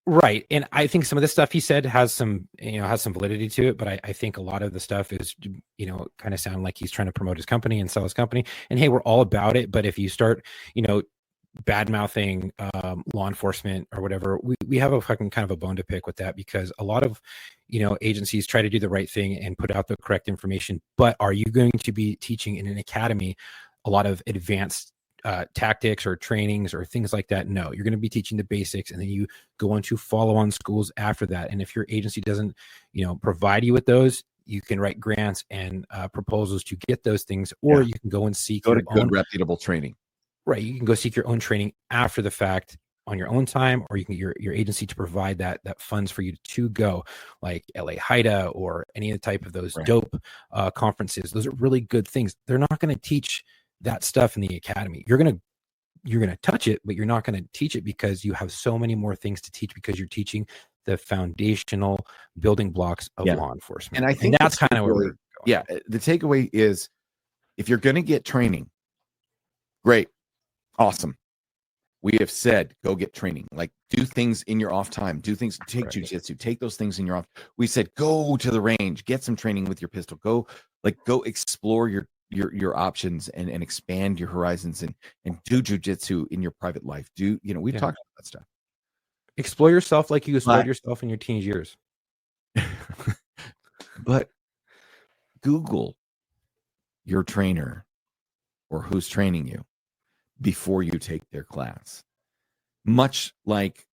Right. And I think some of the stuff he said has some validity to it, but I think a lot of the stuff is, kind of sound like he's trying to promote his company and sell his company. And hey, we're all about it. But if you start, bad mouthing law enforcement or whatever, we have a fucking kind of a bone to pick with that, because a lot of, agencies try to do the right thing and put out the correct information. But are you going to be teaching in an academy a lot of advanced tactics or trainings or things like that? No, you're going to be teaching the basics, and then you go into follow-on schools after that. And if your agency doesn't, provide you with those, you can write grants and proposals to get those things, or you can go and seek to good reputable training. Right, you can go seek your own training after the fact on your own time, or you can get your agency to provide that funds for you to go, like LA HIDA or any of the type of those dope conferences. Those are really good things. They're not going to teach that stuff in the academy. You're going to touch it, but you're not going to teach it, because you have so many more things to teach, because you're teaching the foundational building blocks of law enforcement. And I think that's kind of where we're going. Yeah, the takeaway is, if you're going to get training, great, awesome. We have said, go get training. Like, do things in your off time. Do things. Take jujitsu. Take those things in your off. We said, go to the range. Get some training with your pistol. Go explore your options and expand your horizons and do jujitsu in your private life. We've talked about that stuff. Explore yourself like you explored yourself in your teenage years. But Google your trainer or who's training you before you take their class. Much like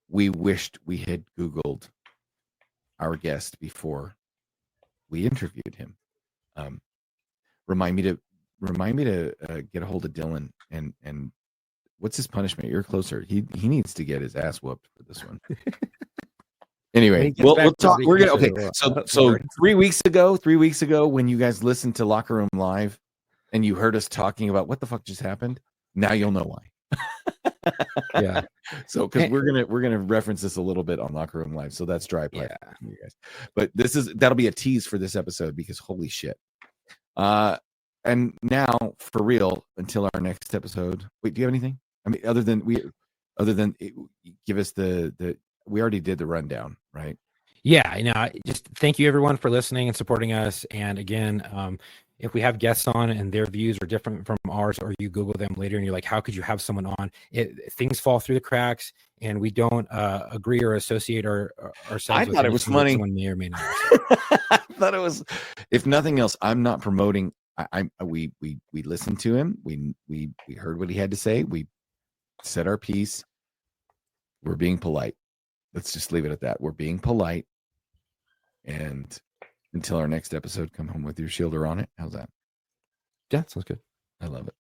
we wished we had Googled our guest before we interviewed him. Remind me to get a hold of Dylan and what's his punishment? You're closer. He needs to get his ass whooped for this one. Anyway, we'll talk. We're gonna So 3 weeks ago, when you guys listened to Locker Room Live, and you heard us talking about what the fuck just happened, now you'll know why. Yeah. So because we're gonna reference this a little bit on Locker Room Live, so that's dry pipe for you guys. But that'll be a tease for this episode, because holy shit. And now for real, until our next episode. Wait, do you have anything? I mean, other than give us we already did the rundown, right? Yeah, just thank you everyone for listening and supporting us. And again, if we have guests on and their views are different from ours, or you Google them later and you're like, how could you have someone on? Things fall through the cracks, and we don't agree or associate ourselves. I thought it was funny. Someone may or may not. I thought it was. If nothing else, I'm not promoting. We listened to him. We heard what he had to say. We said our piece. We're being polite. Let's just leave it at that. We're being polite. And until our next episode, come home with your shielder on it. How's that? Yeah, sounds good. I love it.